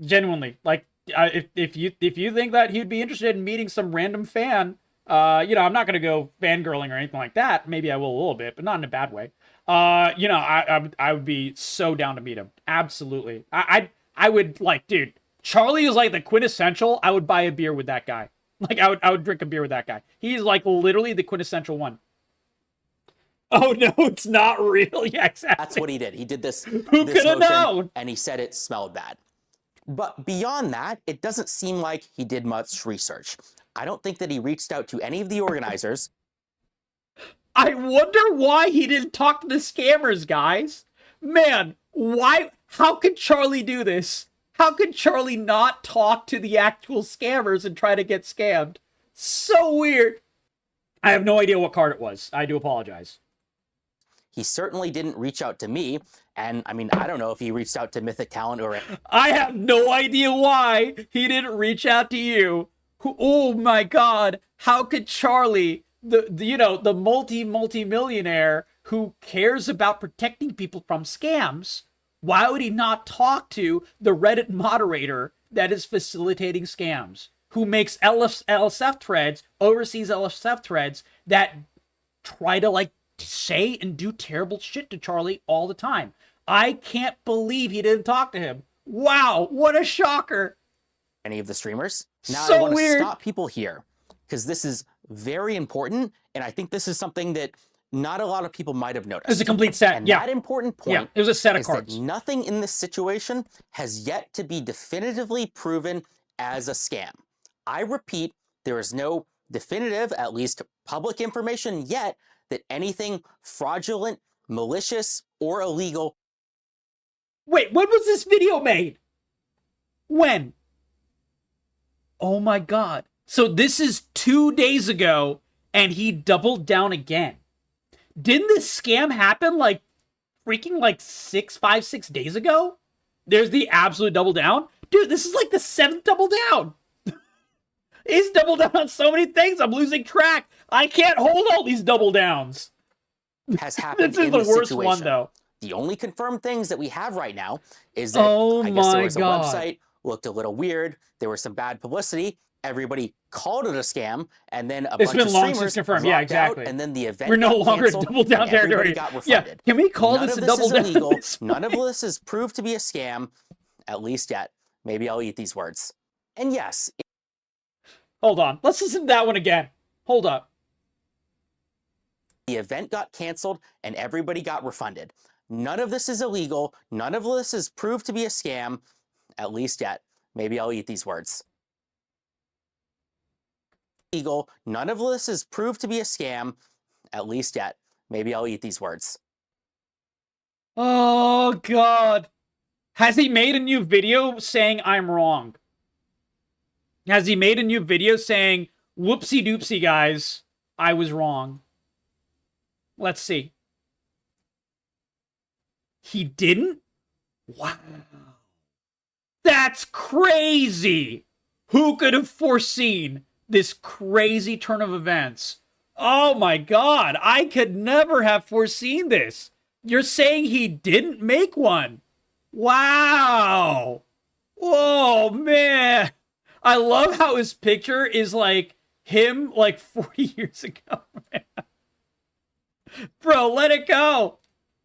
genuinely. Like, if you think that he'd be interested in meeting some random fan, you know, I'm not gonna go fangirling or anything like that. Maybe I will a little bit, but not in a bad way. You know, I would be so down to meet him. Absolutely. I would, like, dude, Charlie is like the quintessential. I would buy a beer with that guy. Like, I would drink a beer with that guy. He's like literally the quintessential one. Oh no, it's not real. Yeah, exactly. That's what he did. He did this. Who could have known? And he said it smelled bad. But beyond that, it doesn't seem like he did much research. I don't think that he reached out to any of the organizers. I wonder why he didn't talk to the scammers, guys. Man, why? How could Charlie do this? How could Charlie not talk to the actual scammers and try to get scammed? So weird. I have no idea what card it was. I do apologize. He certainly didn't reach out to me. And I mean, I don't know if he reached out to Mythic Talent or... I have no idea why he didn't reach out to you. Oh my God. How could Charlie, the multi-millionaire who cares about protecting people from scams, why would he not talk to the Reddit moderator that is facilitating scams, who makes LSF threads, oversees LSF threads that try to like say and do terrible shit to Charlie all the time? I can't believe he didn't talk to him. Wow, what a shocker. Any of the streamers. Now So I want to weird. stop people here because this is very important. And I think this is something that not a lot of people might have noticed. It's a complete set. And Yeah. that important point Yeah, it was a set of is cards. that nothing in this situation has yet to be definitively proven as a scam. I repeat, there is no definitive, at least public information yet, that anything fraudulent, malicious, or illegal. Wait, when was this video made? When? Oh my God. So this is 2 days ago, and he doubled down again. Didn't this scam happen like freaking like 6 days ago? There's the absolute double down. Dude, this is like the 7th double down. He's doubled down on so many things. I'm losing track. I can't hold all these double downs. Has happened This is in the this worst situation. one, though. The only confirmed things that we have right now is that I guess there was a website, looked a little weird, there was some bad publicity, everybody called it a scam, and then a It's bunch been of long streamers since confirmed. Yeah, dropped out, exactly. and then the event We're no got longer canceled, double down and everybody territory. got Yeah, refunded. can we call None this of a this double is down? illegal. None of this is proved to be a scam, at least yet. Maybe I'll eat these words. And yes, Hold on. Let's listen to that one again. Hold up. the event got canceled and everybody got refunded. None of this is illegal. None of this is proved to be a scam, at least yet. Maybe I'll eat these words. Illegal. None of this is proved to be a scam, at least yet. Maybe I'll eat these words. Oh, God. Has he made a new video saying I'm wrong? Has he made a new video saying, whoopsie doopsie, guys, I was wrong? Let's see. He didn't? Wow. That's crazy. Who could have foreseen this crazy turn of events? Oh my God. I could never have foreseen this. You're saying he didn't make one? Wow. Whoa, man. I love how his picture is like him like 40 years ago, man. Bro, let it go.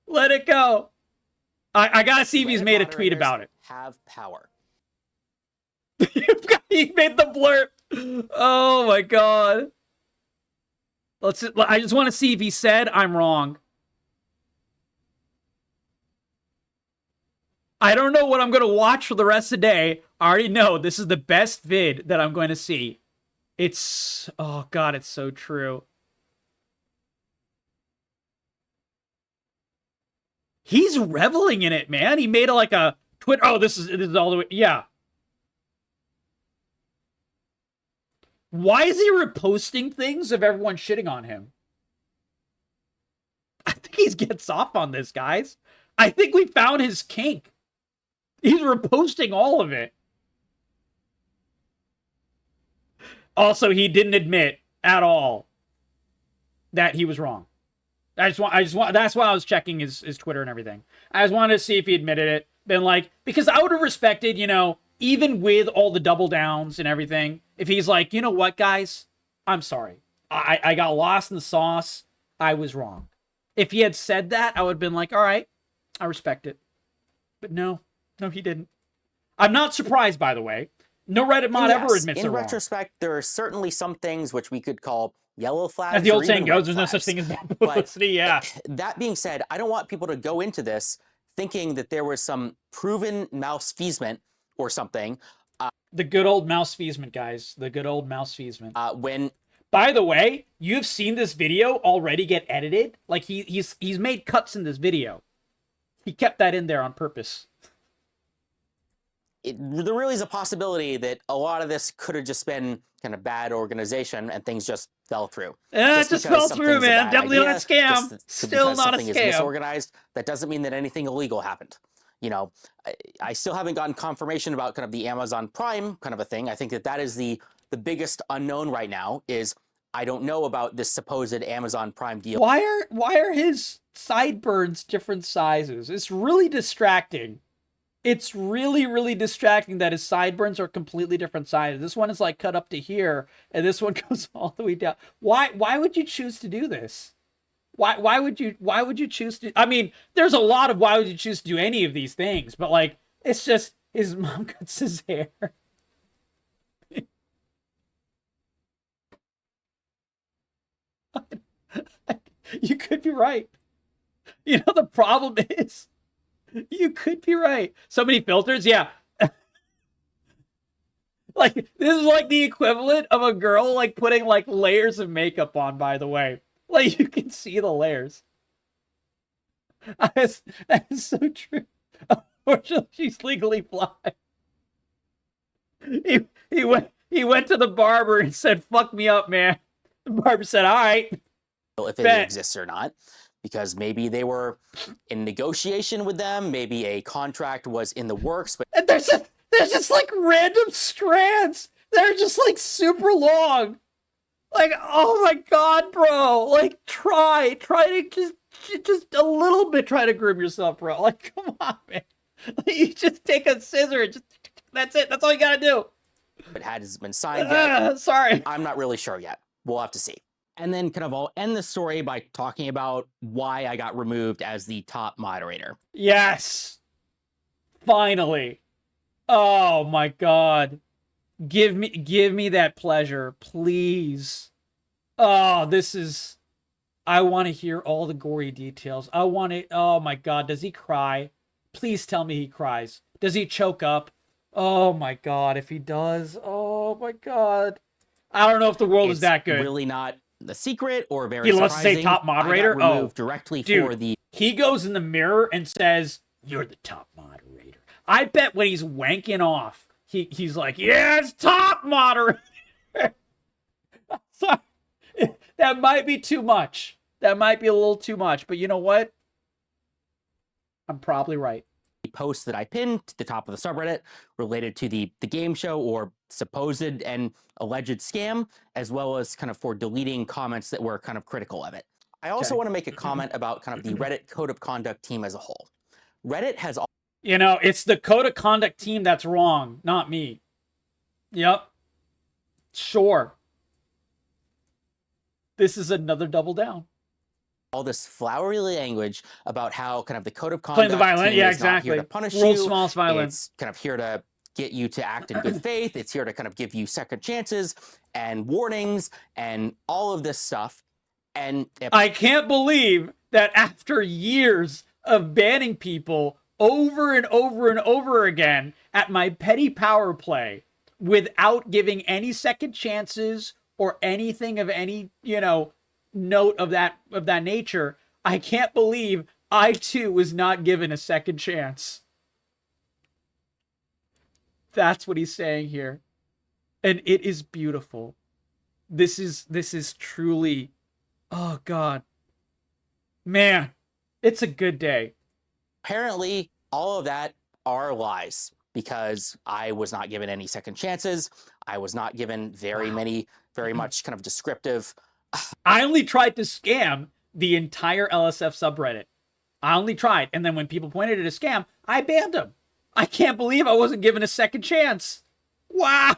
Let it go. I gotta see if he's made a tweet about it. Have power. He made the blurb. Oh my God. I just want to see if he said I'm wrong. I don't know what I'm going to watch for the rest of the day. I already know this is the best vid that I'm going to see. It's, oh God, it's so true. He's reveling in it, man. He made like a Twitter. Oh, this is all the way. Yeah. Why is he reposting things of everyone shitting on him? I think he gets off on this, guys. I think we found his kink. He's reposting all of it. Also, he didn't admit at all that he was wrong. That's why I was checking his Twitter and everything. I just wanted to see if he admitted it. Been like, because I would have respected, you know, even with all the double downs and everything, if he's like, you know what, guys, I'm sorry. I got lost in the sauce. I was wrong. If he had said that, I would have been like, all right, I respect it. But no, he didn't. I'm not surprised, by the way. No Reddit mod ever admits they're wrong. In retrospect, there are certainly some things which we could call yellow flags. As the old saying goes, there's no such thing as bad publicity, yeah. That being said, I don't want people to go into this thinking that there was some proven mouse-feasement or something. The good old mouse-feasement, guys. The good old mouse-feasement. When By the way, you've seen this video already get edited. Like he's made cuts in this video. He kept that in there on purpose. There really is a possibility that a lot of this could have just been kind of bad organization and things just fell through. It just fell through, man. Definitely not a scam. Still not a scam. Something is misorganized. That doesn't mean that anything illegal happened. You know, I still haven't gotten confirmation about kind of the Amazon Prime kind of a thing. I think that is the biggest unknown right now. Is I don't know about this supposed Amazon Prime deal. Why are his sideburns different sizes? It's really distracting. It's really, really distracting that his sideburns are completely different sizes. This one is like cut up to here, and this one goes all the way down. Why would you choose to do this? Why would you choose to? I mean, there's a lot of why would you choose to do any of these things, but like, it's just his mom cuts his hair. You could be right. You know, the problem is, you could be right. So many filters, yeah. Like, this is like the equivalent of a girl like putting like layers of makeup on, by the way. Like, you can see the layers. That is so true. Unfortunately, she's legally blind. He went to the barber and said, "Fuck me up, man." The barber said, "All right." If it exists or not, because maybe they were in negotiation with them, maybe a contract was in the works, but and there's just like random strands. They're just like super long. Like, oh my god, bro. Like, try to just a little bit try to groom yourself, bro. Like, come on, man. Like, you just take a scissor and that's it. That's all you gotta do. It has been signed yet. Sorry. I'm not really sure yet. We'll have to see. And then kind of I'll end the story by talking about why I got removed as the top moderator. Yes. Finally. Oh my god. Give me that pleasure, please. Oh, this is... I want to hear all the gory details. I want to... Oh my god, does he cry? Please tell me he cries. Does he choke up? Oh my god, if he does... Oh my god. I don't know if the world is that good. It's really not the secret or very surprising. Let's say top moderator? I got removed directly dude, for the... He goes in the mirror and says, "You're the top moderator." I bet when he's wanking off, he's like, "Yes, top moderator." Sorry. That might be too much. That might be a little too much. But you know what? I'm probably right. Post that I pinned to the top of the subreddit related to the game show or supposed and alleged scam, as well as kind of for deleting comments that were kind of critical of it. I also want to make a comment about kind of the Reddit Code of Conduct team as a whole. Reddit has... You know, it's the Code of Conduct team that's wrong, not me. Yep. Sure. This is another double down. All this flowery language about how kind of the Code of Conduct playing the violin, yeah, is exactly. Not here to punish World's you. smallest violin. It's kind of here to get you to act in good faith. It's here to kind of give you second chances and warnings and all of this stuff. And I can't believe that after years of banning people over and over and over again at my petty power play without giving any second chances or anything of any, you know, note of that nature, I can't believe I too was not given a second chance. That's what he's saying here. And it is beautiful. This is truly, oh God. Man, it's a good day. Apparently, all of that are lies because I was not given any second chances. I was not given very much kind of descriptive. I only tried to scam the entire LSF subreddit. I only tried. And then when people pointed at a scam, I banned them. I can't believe I wasn't given a second chance. Wow.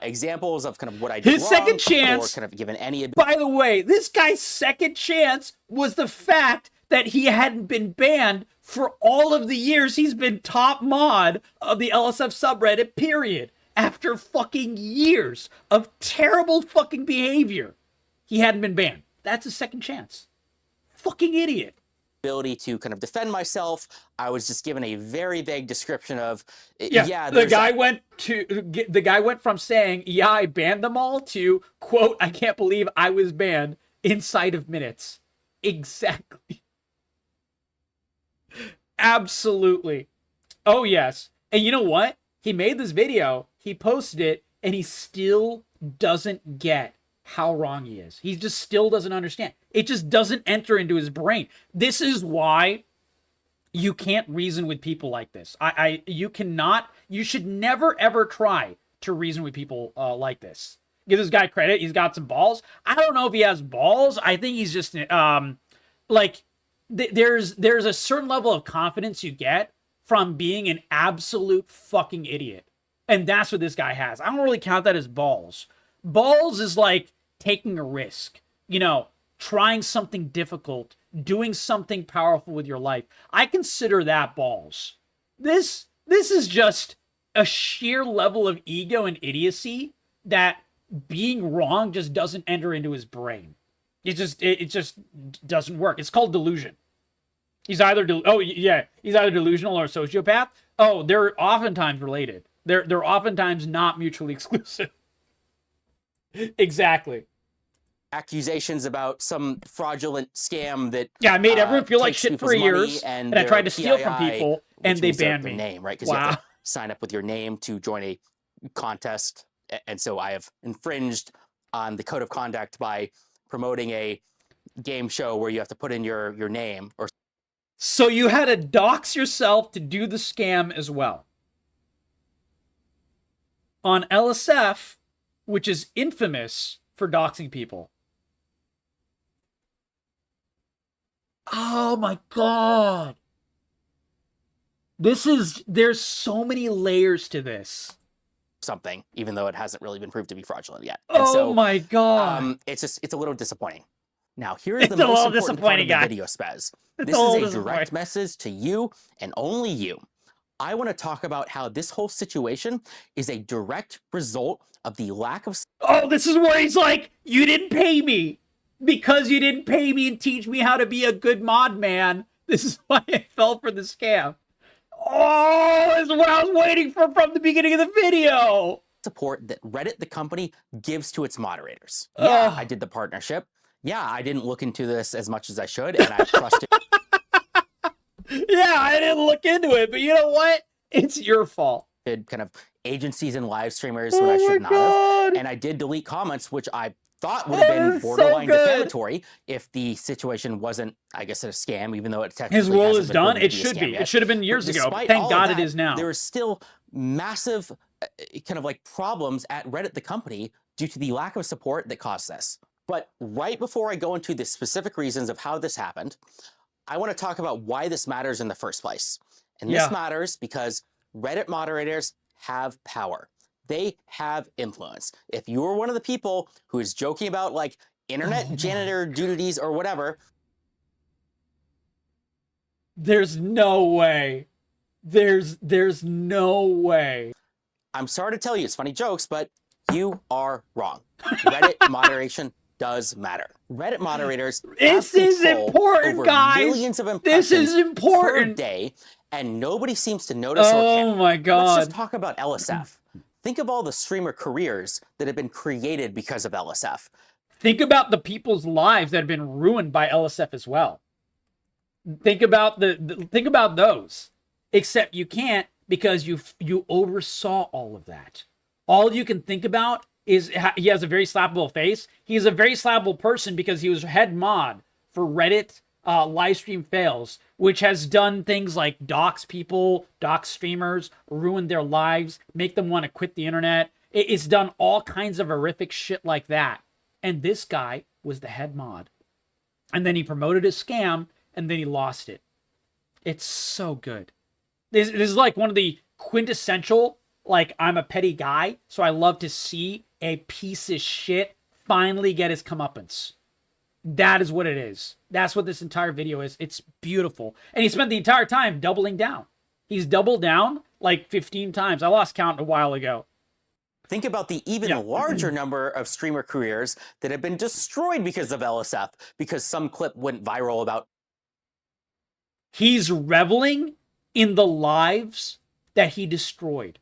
Examples of kind of what I did His wrong, second chance, or kind of given any... By the way, this guy's second chance was the fact that he hadn't been banned for all of the years he's been top mod of the LSF subreddit, period. After fucking years of terrible fucking behavior, he hadn't been banned. That's a second chance. Fucking idiot. ability to kind of defend myself. I was just given a very vague description of, the guy went from saying, yeah, I banned them all, to, quote, I can't believe I was banned inside of minutes. Exactly. Absolutely. Oh, yes. And you know what? He made this video, he posted it, and he still doesn't get how wrong he is. He just still doesn't understand. It just doesn't enter into his brain. This is why you can't reason with people like this. You should never, ever try to reason with people like this. Give this guy credit. He's got some balls. I don't know if he has balls. I think he's just, there's a certain level of confidence you get from being an absolute fucking idiot. And that's what this guy has. I don't really count that as balls. Balls is like taking a risk, trying something difficult, doing something powerful with your life. I consider that balls. This is just a sheer level of ego and idiocy that being wrong just doesn't enter into his brain. It just doesn't work. It's called delusion. He's either delusional or a sociopath. Oh, they're oftentimes related. They're oftentimes not mutually exclusive. Exactly. Accusations about some fraudulent scam that I made everyone feel like shit for years, and I tried to steal from people, and they banned me. Name, right? Because you have to sign up with your name to join a contest, and so I have infringed on the code of conduct by promoting a game show where you have to put in your name. Or so you had to dox yourself to do the scam as well. On LSF, which is infamous for doxing people. Oh my God. There's so many layers to this. Something, even though it hasn't really been proved to be fraudulent yet. And my God. It's a little disappointing. Now, here's the most important part of the video, Spez. This is a direct message to you and only you. I want to talk about how this whole situation is a direct result of the lack of... Oh, this is where he's like, you didn't pay me. Because you didn't pay me and teach me how to be a good mod man. This is why I fell for the scam. Oh, this is what I was waiting for from the beginning of the video. Support that Reddit, the company, gives to its moderators. Yeah, I did the partnership. Yeah, I didn't look into this as much as I should, and I trusted... Yeah, I didn't look into it, but you know what? It's your fault. Kind of agencies and live streamers when I should not have. And I did delete comments, which I thought would have been borderline defamatory if the situation wasn't, I guess, a scam, even though it technically his role is done. It should be. It should have been years ago. Thank God it is now. There is still massive kind of like problems at Reddit, the company, due to the lack of support that caused this. But right before I go into the specific reasons of how this happened, I want to talk about why this matters in the first place. And this matters because Reddit moderators have power. They have influence. If you're one of the people who is joking about like internet janitor duties or whatever, there's no way. There's no way. I'm sorry to tell you, it's funny jokes, but you are wrong. Reddit moderation does matter. Reddit moderators this is important, over guys. Millions of impressions this is important per day, and nobody seems to notice or care. Oh my God. Let's just talk about LSF. Think of all the streamer careers that have been created because of LSF. Think about the people's lives that have been ruined by LSF as well. Think about think about those. Except you can't, because you oversaw all of that. All you can think about is he has a very slappable face. He's a very slappable person because he was head mod for Reddit LiveStreamFails, which has done things like dox people, dox streamers, ruin their lives, make them want to quit the internet. It's done all kinds of horrific shit like that. And this guy was the head mod. And then he promoted a scam, and then he lost it. It's so good. This is like one of the quintessential, like, I'm a petty guy, so I love to see a piece of shit finally get his comeuppance. That is what it is. That's what this entire video is. It's beautiful. And he spent the entire time doubling down. He's doubled down like 15 times. I lost count a while ago. Think about the even larger number of streamer careers that have been destroyed because of LSF, because some clip went viral about He's reveling in the lives that he destroyed.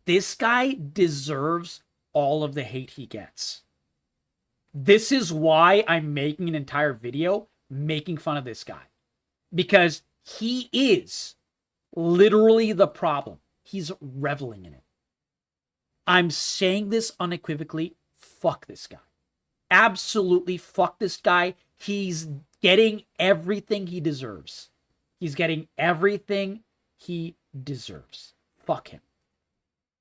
This guy deserves all of the hate he gets. This is why I'm making an entire video making fun of this guy. Because he is literally the problem. He's reveling in it. I'm saying this unequivocally. Fuck this guy. Absolutely fuck this guy. He's getting everything he deserves. He's getting everything he deserves. Fuck him.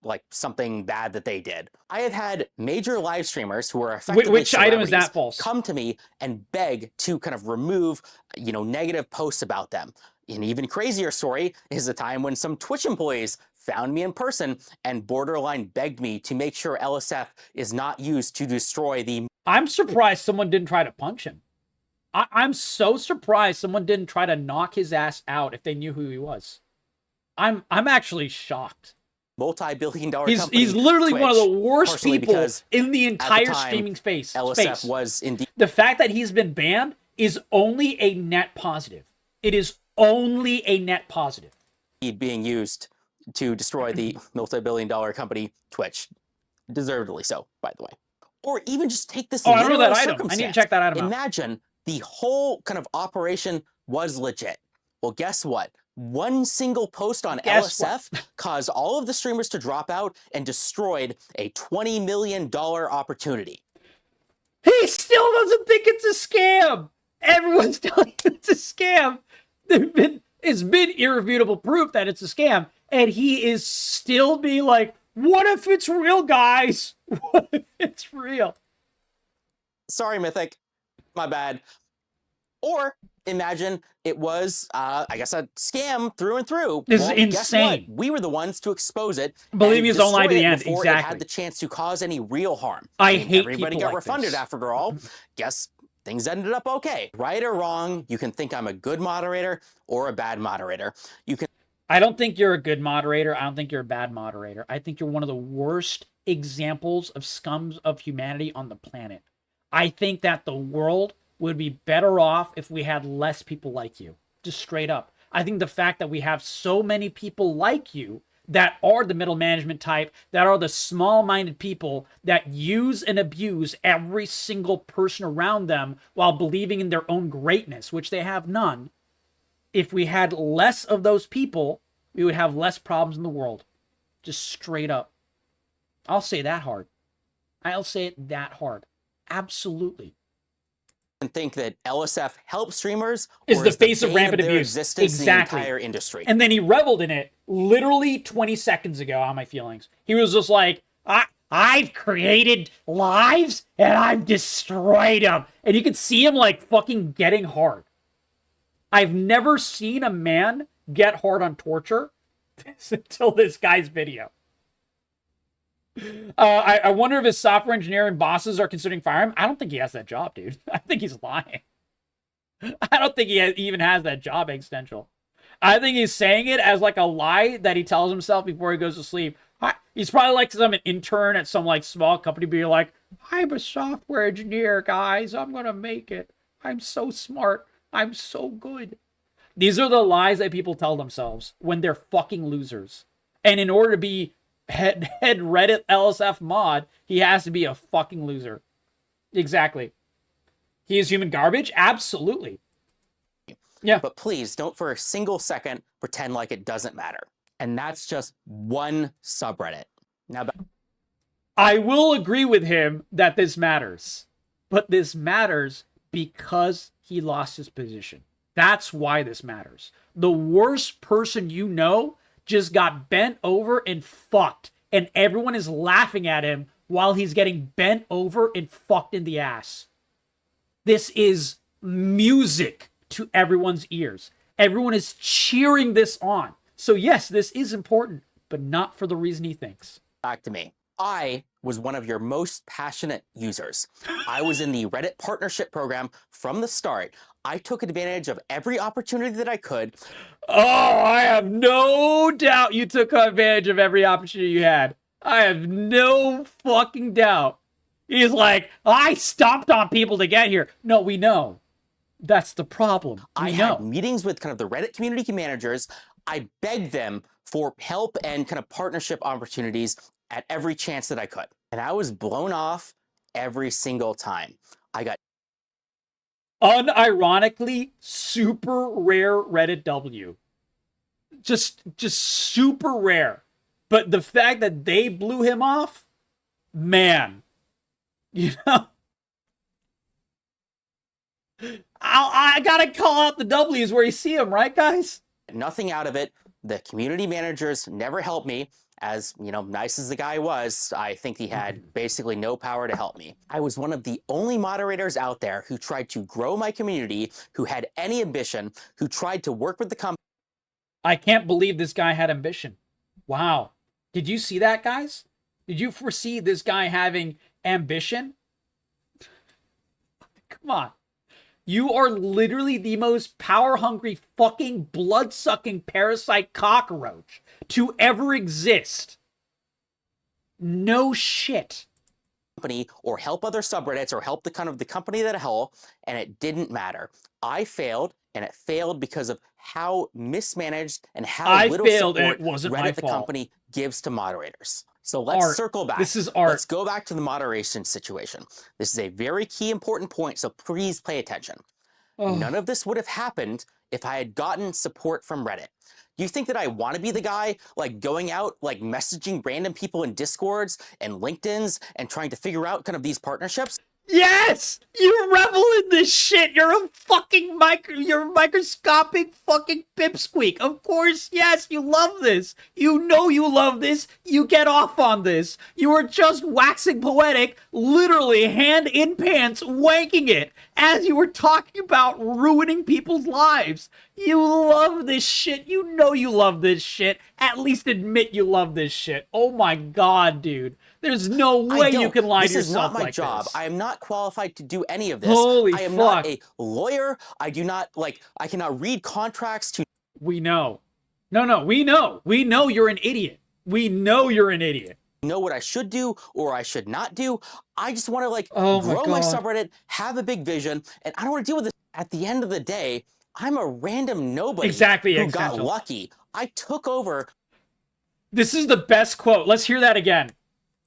Like something bad that they did. I have had major live streamers who are effectively which item is that false? Come to me and beg to kind of remove, negative posts about them. An even crazier story is the time when some Twitch employees found me in person and borderline begged me to make sure LSF is not used to destroy the... I'm surprised someone didn't try to punch him. I'm so surprised someone didn't try to knock his ass out if they knew who he was. I'm actually shocked. Multi-billion-dollar company. He's literally Twitch, one of the worst people in the entire time, streaming space. LSF was indeed... The fact that he's been banned is only a net positive. It is only a net positive. Being used to destroy the multi-billion-dollar company Twitch. Deservedly so, by the way. Or even just take this I don't know that item. I need to check that item out. Imagine the whole kind of operation was legit. Well, guess what? One single post on LSF caused all of the streamers to drop out and destroyed a $20 million opportunity. He still doesn't think it's a scam. Everyone's telling him it's a scam. It's been irrefutable proof that it's a scam. And he is still being like, what if it's real, guys? What if it's real? Sorry, Mythic. My bad. Or imagine it was, a scam through and through. This is insane. We were the ones to expose it. Believe me, it's online to the end. Before exactly. It had the chance to cause any real harm. I hate everybody people got like refunded this. after all. Guess things ended up okay. Right or wrong, you can think I'm a good moderator or a bad moderator. I don't think you're a good moderator. I don't think you're a bad moderator. I think you're one of the worst examples of scums of humanity on the planet. I think that the world would be better off if we had less people like you. Just straight up. I think the fact that we have so many people like you that are the middle management type, that are the small-minded people that use and abuse every single person around them while believing in their own greatness, which they have none. If we had less of those people, we would have less problems in the world. Just straight up. I'll say that hard. I'll say it that hard. Absolutely. And think that LSF helps streamers is the face of rampant abuse. Exactly. In the entire industry. And then he reveled in it literally 20 seconds ago on my feelings. He was just like, I've created lives and I've destroyed them. And you could see him like fucking getting hard. I've never seen a man get hard on torture until this guy's video. I wonder if his software engineering bosses are considering firing him. I don't think he has that job, dude. I think he's lying. I don't think he even has that job existential. I think he's saying it as like a lie that he tells himself before he goes to sleep. He's probably like some intern at some like small company being like, I'm a software engineer, guys. I'm going to make it. I'm so smart. I'm so good. These are the lies that people tell themselves when they're fucking losers. And in order to be head Reddit LSF mod, he has to be a fucking loser. Exactly. He is human garbage? Absolutely. Yeah. But please don't for a single second pretend like it doesn't matter. And that's just one subreddit. Now, I will agree with him that this matters. But this matters because he lost his position. That's why this matters. The worst person you know just got bent over and fucked. And everyone is laughing at him while he's getting bent over and fucked in the ass. This is music to everyone's ears. Everyone is cheering this on. So yes, this is important, but not for the reason he thinks. Back to me. I was one of your most passionate users. I was in the Reddit partnership program from the start. I took advantage of every opportunity that I could. Oh, I have no doubt you took advantage of every opportunity you had. I have no fucking doubt. He's like, I stomped on people to get here. No, we know. That's the problem. I had meetings with kind of the Reddit community managers. I begged them for help and kind of partnership opportunities at every chance that I could. And I was blown off every single time. I got unironically super rare Reddit W. Just super rare. But the fact that they blew him off, man, you know, I gotta call out the W's where you see them, right, guys? nothing out of it. The community managers never helped me. As you know, nice as the guy was, I think he had basically no power to help me. I was one of the only moderators out there who tried to grow my community, who had any ambition, who tried to work with the company. I can't believe this guy had ambition. Wow. Did you see that, guys? Did you foresee this guy having ambition? Come on. You are literally the most power-hungry fucking blood-sucking parasite cockroach to ever exist. No shit. Or help other subreddits or help the kind of the company that I help, and it didn't matter. I failed, and it failed because of how mismanaged and how little support and it wasn't my Reddit, the fault. company, gives to moderators. So let's circle back. This is art. Let's go back to the moderation situation. This is a very key important point, so please pay attention. None of this would have happened if I had gotten support from Reddit. Do you think that I want to be the guy like going out, like messaging random people in Discords and LinkedIn's and trying to figure out kind of these partnerships? Yes! You revel in this shit! You're a fucking you're a microscopic fucking pipsqueak! Of course, yes, you love this! You know you love this! You get off on this! You are just waxing poetic, literally hand in pants, wanking it, as you were talking about ruining people's lives! You love this shit! You know you love this shit! At least admit you love this shit! Oh my god, dude! There's no way you can lie to yourself like this. This is not my job. I am not qualified to do any of this. Holy fuck. I am not a lawyer. I do not, I cannot read contracts to... We know. No, we know. We know you're an idiot. We know you're an idiot. Know what I should do or I should not do. I just want to, grow my subreddit, have a big vision, and I don't want to deal with this. At the end of the day, I'm a random nobody who got lucky. I took over... This is the best quote. Let's hear that again.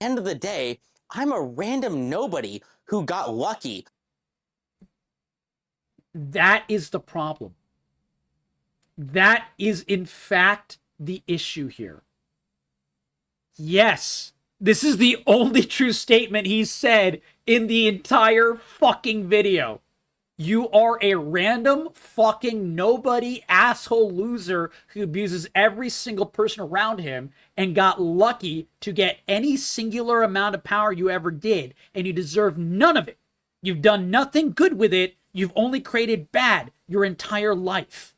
End of the day, I'm a random nobody who got lucky. That is the problem. That is, in fact, the issue here. Yes, this is the only true statement he said in the entire fucking video. You are a random fucking nobody asshole loser who abuses every single person around him and got lucky to get any singular amount of power you ever did, and you deserve none of it. You've done nothing good with it. You've only created bad your entire life.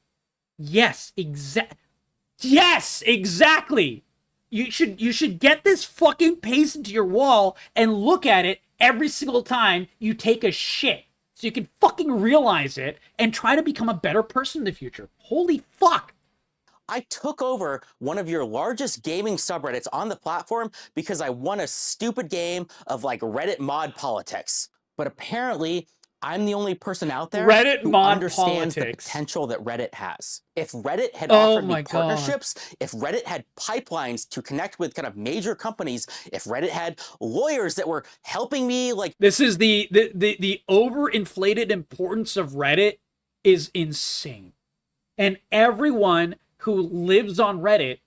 Yes, exactly. You should get this fucking paste into your wall and look at it every single time you take a shit. So you can fucking realize it and try to become a better person in the future. Holy fuck. I took over one of your largest gaming subreddits on the platform because I won a stupid game of Reddit mod politics. But apparently, I'm the only person out there who understands the potential that Reddit has. If Reddit had offered me partnerships, if Reddit had pipelines to connect with kind of major companies, if Reddit had lawyers that were helping me, This is the overinflated importance of Reddit is insane. And everyone who lives on Reddit,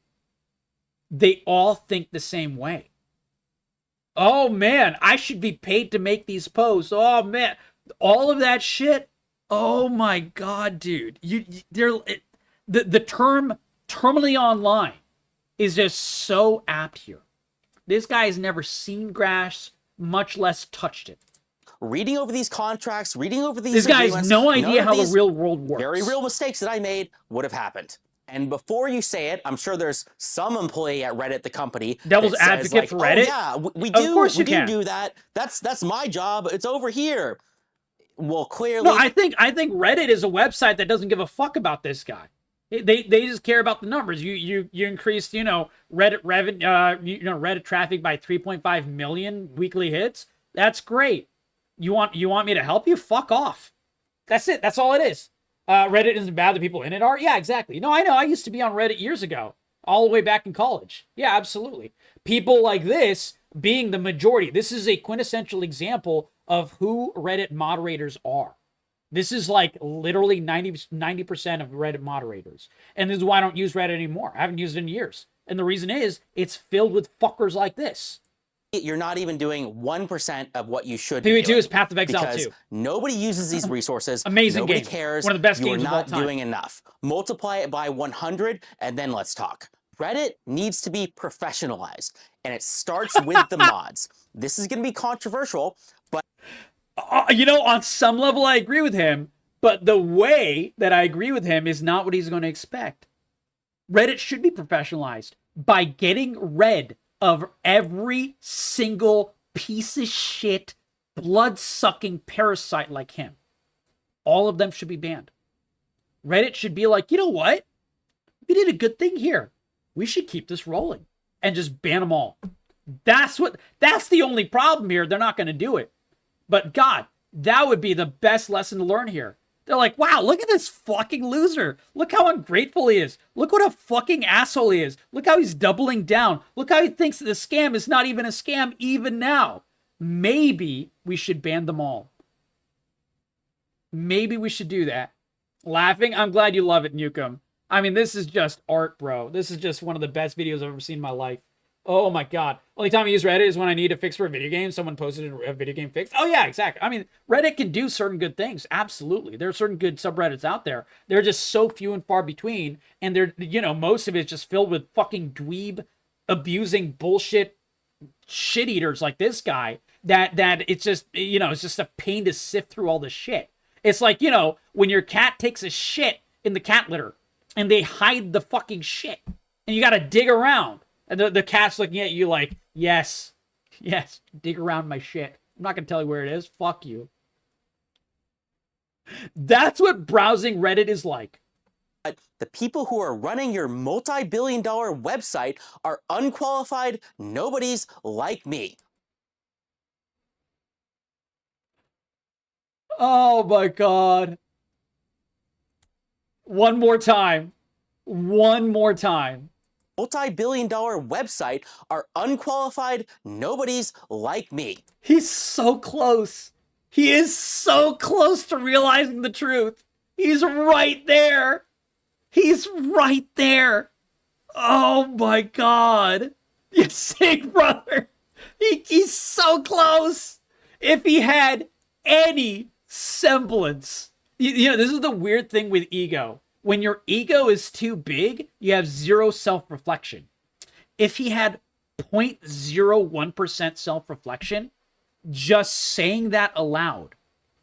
they all think the same way. Oh man, I should be paid to make these posts. Oh man. All of that shit, oh my god, dude! The term "terminally online" is just so apt here. This guy has never seen grass, much less touched it. Reading over these contracts, reading over these this guy has no idea how the real world works. Very real mistakes that I made would have happened. And before you say it, I'm sure there's some employee at Reddit, the company, devil's advocate for Reddit. Oh, yeah, we do. Of course you can do that. That's my job. It's over here. Well, clearly... No, I think Reddit is a website that doesn't give a fuck about this guy. They just care about the numbers. You increased, Reddit revenue, Reddit traffic by 3.5 million weekly hits. That's great. You want me to help you? Fuck off. That's it. That's all it is. Reddit isn't bad. The people in it are. Yeah, exactly. No, I know. I used to be on Reddit years ago, all the way back in college. Yeah, absolutely. People like this being the majority. This is a quintessential example of who Reddit moderators are. This is like literally 90% of Reddit moderators. And this is why I don't use Reddit anymore. I haven't used it in years. And the reason is it's filled with fuckers like this. You're not even doing 1% of what you should be PvE2 doing. is Path of Exile because 2. Nobody uses these resources. Amazing Nobody game. cares. One of the best You're games of all not time. doing enough. Multiply it by 100 and then let's talk. Reddit needs to be professionalized, and it starts with the mods. This is going to be controversial, but you know, on some level I agree with him, but the way that I agree with him is not what he's going to expect. Reddit should be professionalized by getting rid of every single piece of shit, blood-sucking parasite like him. All of them should be banned. Reddit should be like, you know what? We did a good thing here. We should keep this rolling and just ban them all. That's the only problem here. They're not going to do it. But God, that would be the best lesson to learn here. They're like, wow, look at this fucking loser. Look how ungrateful he is. Look what a fucking asshole he is. Look how he's doubling down. Look how he thinks that the scam is not even a scam even now. Maybe we should ban them all. Maybe we should do that. Laughing? I'm glad you love it, Newcomb. I mean, this is just art, bro. This is just one of the best videos I've ever seen in my life. Oh my God. Only time I use Reddit is when I need a fix for a video game. Someone posted a video game fix. Oh yeah, exactly. I mean, Reddit can do certain good things. Absolutely. There are certain good subreddits out there. They're just so few and far between. And they're, you know, most of it's just filled with fucking dweeb, abusing bullshit shit eaters like this guy that it's just, you know, it's just a pain to sift through all the shit. It's like, you know, when your cat takes a shit in the cat litter and they hide the fucking shit and you got to dig around. And the cat's looking at you like, yes, dig around my shit. I'm not going to tell you where it is. Fuck you. That's what browsing Reddit is like. the people who are running your multi-billion-dollar website are unqualified nobodies like me. Oh my God. One more time. One more time. Multi-billion-dollar website are unqualified nobodies like me. He's so close. He is so close to realizing the truth. He's right there. He's right there. Oh my God. You sick, brother. He's so close. If he had any semblance. You know, this is the weird thing with ego. When your ego is too big, you have zero self-reflection. If he had 0.01% self-reflection, just saying that aloud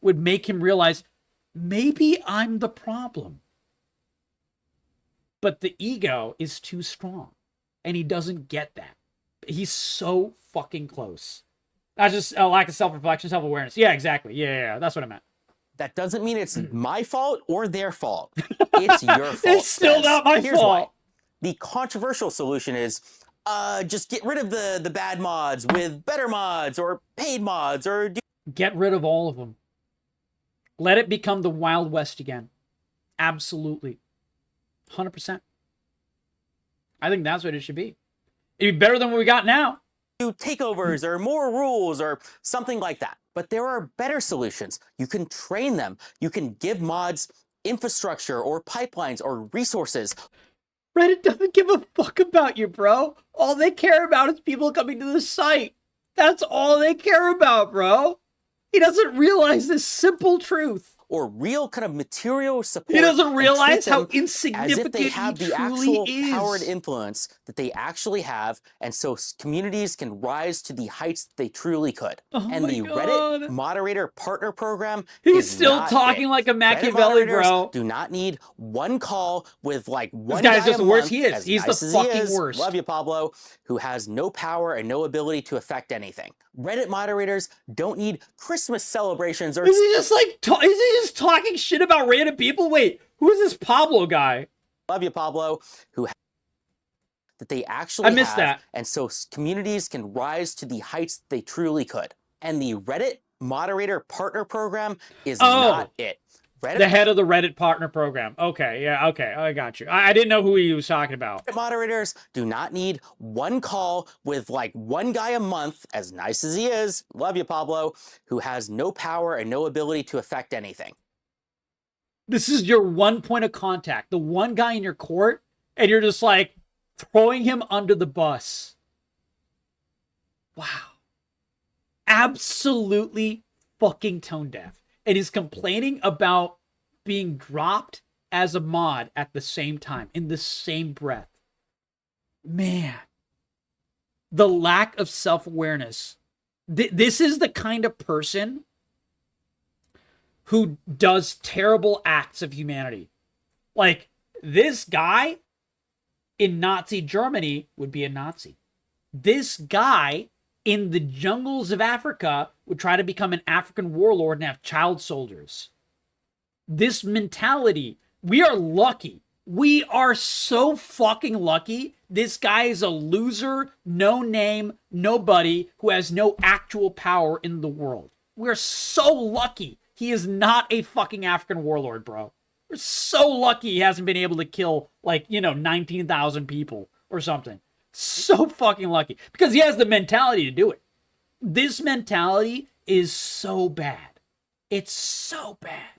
would make him realize, maybe I'm the problem. But the ego is too strong, and he doesn't get that. He's so fucking close. That's just a lack of self-reflection, self-awareness. Yeah, exactly. Yeah, that's what I meant. That doesn't mean it's my fault or their fault. It's your fault. It's still not my Here's fault. Why. The controversial solution is just get rid of the bad mods with better mods or paid mods or get rid of all of them. Let it become the Wild West again. Absolutely. 100%. I think that's what it should be. It'd be better than what we got now. do takeovers or more rules or something like that. But there are better solutions. You can train them. You can give mods infrastructure or pipelines or resources. Reddit doesn't give a fuck about you, bro. All they care about is people coming to the site. That's all they care about, bro. He doesn't realize this simple truth. Or real kind of material support. He doesn't realize how as insignificant if they have he the truly actual is. power and influence that they actually have, and so communities can rise to the heights that they truly could. Oh And my the God. Reddit moderator partner program He's is still not talking it. like a Reddit Machiavelli, moderators bro. do not need one call with like one This guy's guy just a the worst month, he is. as He's nice the as he fucking is, worst. Love you, Pablo, who has no power and no ability to affect anything. Reddit moderators don't need Christmas celebrations or Is he just like, is he just talking shit about random people? Wait, who is this Pablo guy? love you, Pablo, who that they actually I missed have, that. and so communities can rise to the heights they truly could. And the Reddit moderator partner program is not it. Reddit The head of the Reddit partner program. Okay, yeah, okay, I got you. I didn't know who he was talking about. moderators do not need one call with like one guy a month, as nice as he is, love you, Pablo, who has no power and no ability to affect anything. This is your one point of contact, the one guy in your court, and you're just like throwing him under the bus. Wow. Absolutely fucking tone deaf. And he's complaining about being dropped as a mod at the same time, in the same breath. Man. The lack of self-awareness. This is the kind of person who does terrible acts of humanity. Like, this guy in Nazi Germany would be a Nazi. This guy in the jungles of Africa would try to become an African warlord and have child soldiers. This mentality, we are lucky. We are so fucking lucky. This guy is a loser, no name, nobody who has no actual power in the world. We're so lucky he is not a fucking African warlord, bro. We're so lucky he hasn't been able to kill, like, 19,000 people or something. So fucking lucky. Because he has the mentality to do it. This mentality is so bad. It's so bad.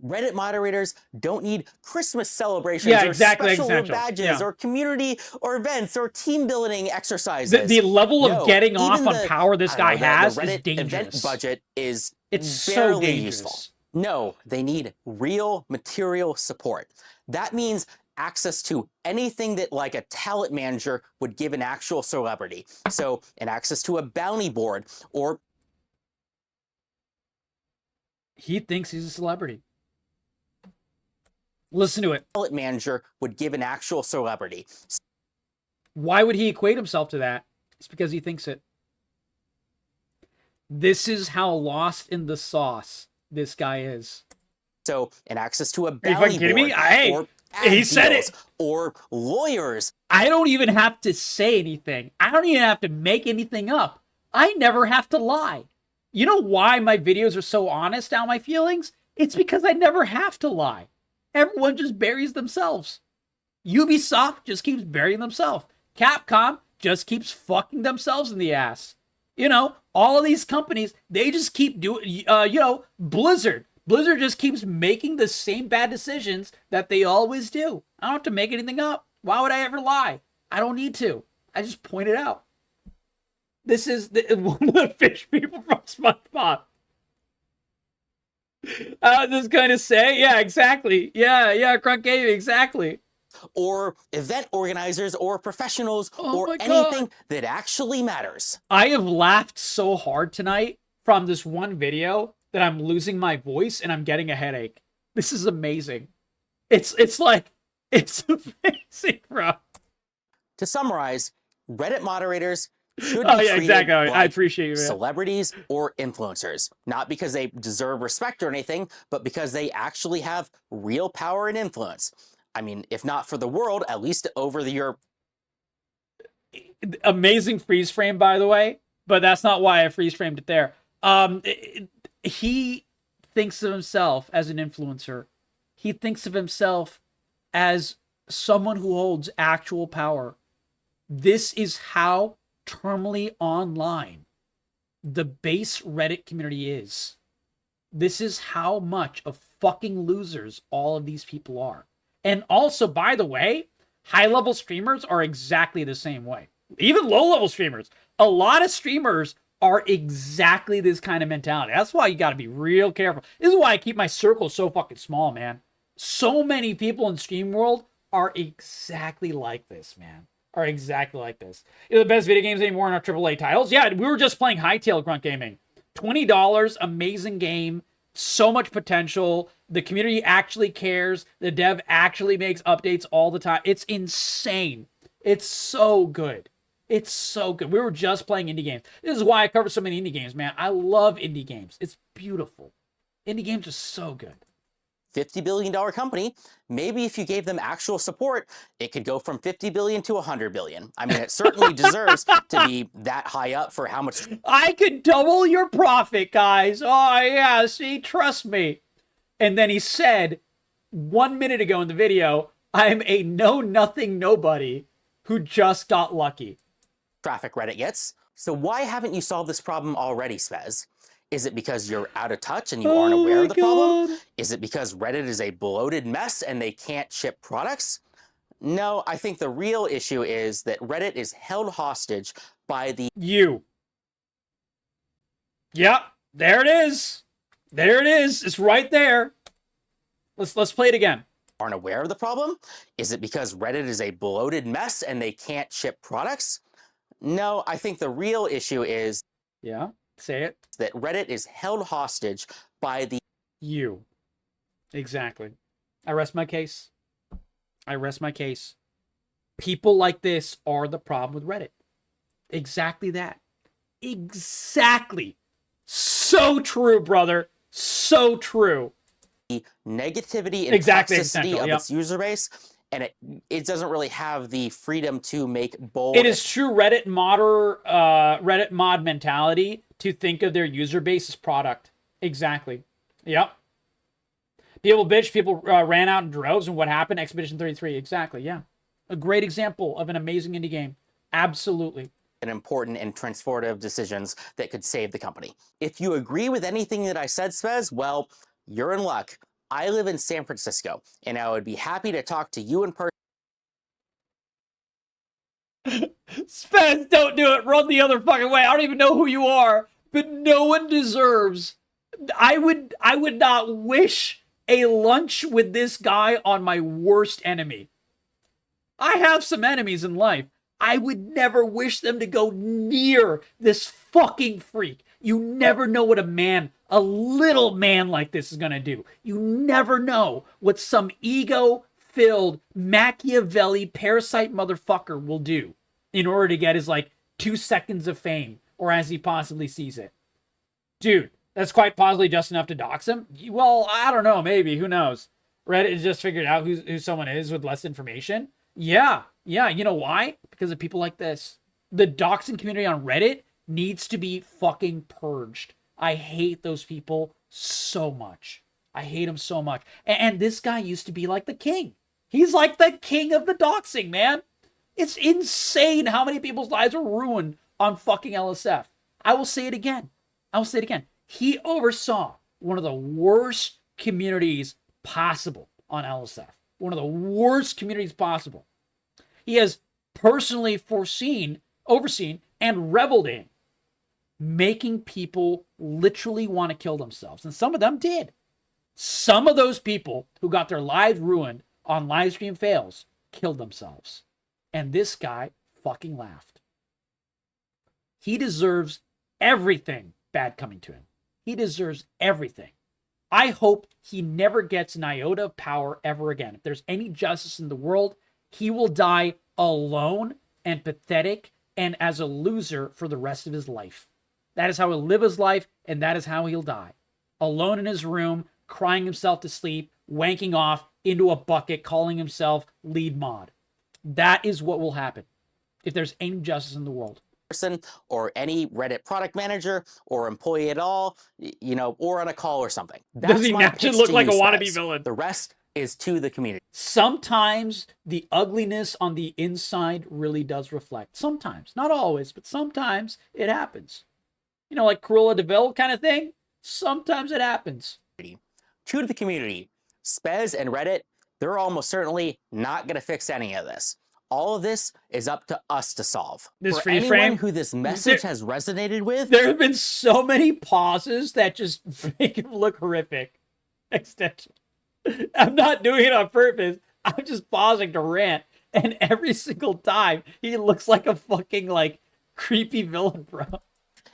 Reddit moderators don't need Christmas celebrations or special badges or community or events or team building exercises. The level of getting off on power this guy has is dangerous. Event budget is it's barely so useful. No, they need real material support. That means access to anything that like a talent manager would give an actual celebrity. So an access to a bounty board or... He thinks he's a celebrity. Listen to it. Talent manager would give an actual celebrity. Why would he equate himself to that? It's because he thinks it. This is how lost in the sauce this guy is. So an access to a bounty board. Me? Hey, or he said it. Or lawyers. I don't even have to say anything. I don't even have to make anything up. I never have to lie. You know why my videos are so honest on my feelings? It's because I never have to lie. Everyone just buries themselves. Ubisoft just keeps burying themselves. Capcom just keeps fucking themselves in the ass. All of these companies, they just keep doing, Blizzard. Blizzard just keeps making the same bad decisions that they always do. I don't have to make anything up. Why would I ever lie? I don't need to. I just point it out. This is one of the fish people from SpongeBob. I was just going to say, yeah, exactly. Yeah, Crunk Gaming, exactly. Or event organizers or professionals or anything that actually matters. I have laughed so hard tonight from this one video that I'm losing my voice and I'm getting a headache. This is amazing. It's amazing, bro. To summarize, Reddit moderators should be treated exactly. like I appreciate you, man. Celebrities or influencers. Not because they deserve respect or anything, but because they actually have real power and influence. I mean, if not for the world, at least over the amazing freeze frame, by the way, but that's not why I freeze framed it there. He thinks of himself as an influencer. He thinks of himself as someone who holds actual power. This is how terminally online the base Reddit community is. This is how much of fucking losers all of these people are. And also, by the way, high-level streamers are exactly the same way. Even low-level streamers. A lot of streamers are exactly this kind of mentality. That's why you got to be real careful. This is why I keep my circle so fucking small, man. So many people in stream world are exactly like this, man. Are exactly like this. The best video games anymore in our AAA titles. Yeah, we were just playing Hightail Grunt Gaming. $20, amazing game. So much potential. The community actually cares. The dev actually makes updates all the time. It's insane. It's so good. It's so good. We were just playing indie games. This is why I cover so many indie games, man. I love indie games. It's beautiful. Indie games are so good. $50 billion company, maybe if you gave them actual support, it could go from 50 billion to 100 billion. I mean, it certainly deserves to be that high up for how much. I could double your profit, guys. Oh, yeah, see, trust me. And then he said 1 minute ago in the video, I'm a know-nothing nobody who just got lucky. Traffic Reddit gets. So why haven't you solved this problem already, Spez? Is it because you're out of touch and you aren't aware of the problem? Is it because Reddit is a bloated mess and they can't ship products? No, I think the real issue is that Reddit is held hostage by the you. Yep, there it is. There it is. It's right there. Let's play it again. Aren't aware of the problem? Is it because Reddit is a bloated mess and they can't ship products? No, I think the real issue is say it. That Reddit is held hostage by the you. Exactly. I rest my case. I rest my case. People like this are the problem with Reddit. Exactly that. Exactly. So true, brother. So true. Negativity and toxicity of its user base, and it doesn't really have the freedom to make bold. It is true Reddit mod mentality to think of their user base as product. Exactly. Yep. People bitch, people ran out in droves, and what happened? Expedition 33. Exactly, yeah. A great example of an amazing indie game. Absolutely. And important and transformative decisions that could save the company. If you agree with anything that I said, Spez, well, you're in luck. I live in San Francisco, and I would be happy to talk to you in person. Spez, don't do it. Run the other fucking way. I don't even know who you are, but no one deserves. I would not wish a lunch with this guy on my worst enemy. I have some enemies in life. I would never wish them to go near this fucking freak. You never know what a little man like this is gonna do. You never know what some ego-filled Machiavelli parasite motherfucker will do in order to get his, 2 seconds of fame, or as he possibly sees it. Dude, that's quite possibly just enough to dox him? Well, I don't know, maybe, who knows? Reddit has just figured out who someone is with less information? Yeah, you know why? Because of people like this. The doxing community on Reddit needs to be fucking purged. I hate those people so much. I hate them so much. And this guy used to be like the king. He's like the king of the doxing, man. It's insane how many people's lives are ruined on fucking LSF. I will say it again. He oversaw one of the worst communities possible on LSF. One of the worst communities possible. He has personally overseen, and reveled in making people literally want to kill themselves. And some of them did. Some of those people who got their lives ruined on LiveStreamFails killed themselves. And this guy fucking laughed. He deserves everything bad coming to him. He deserves everything. I hope he never gets an iota of power ever again. If there's any justice in the world, he will die alone and pathetic and as a loser for the rest of his life. That is how he'll live his life, and that is how he'll die. Alone in his room, crying himself to sleep, wanking off into a bucket, calling himself lead mod. That is what will happen if there's any justice in the world. Person or any Reddit product manager or employee at all, or on a call or something. Does he naturally look like a wannabe villain? The rest is to the community. Sometimes the ugliness on the inside really does reflect. Sometimes, not always, but sometimes it happens. Like Cruella de Vil kind of thing. Sometimes it happens. To the community, Spez and Reddit, they're almost certainly not going to fix any of this. All of this is up to us to solve. This For anyone who this message has resonated with, there have been so many pauses that just make him look horrific. Extension. I'm not doing it on purpose. I'm just pausing to rant, and every single time he looks like a fucking creepy villain, bro.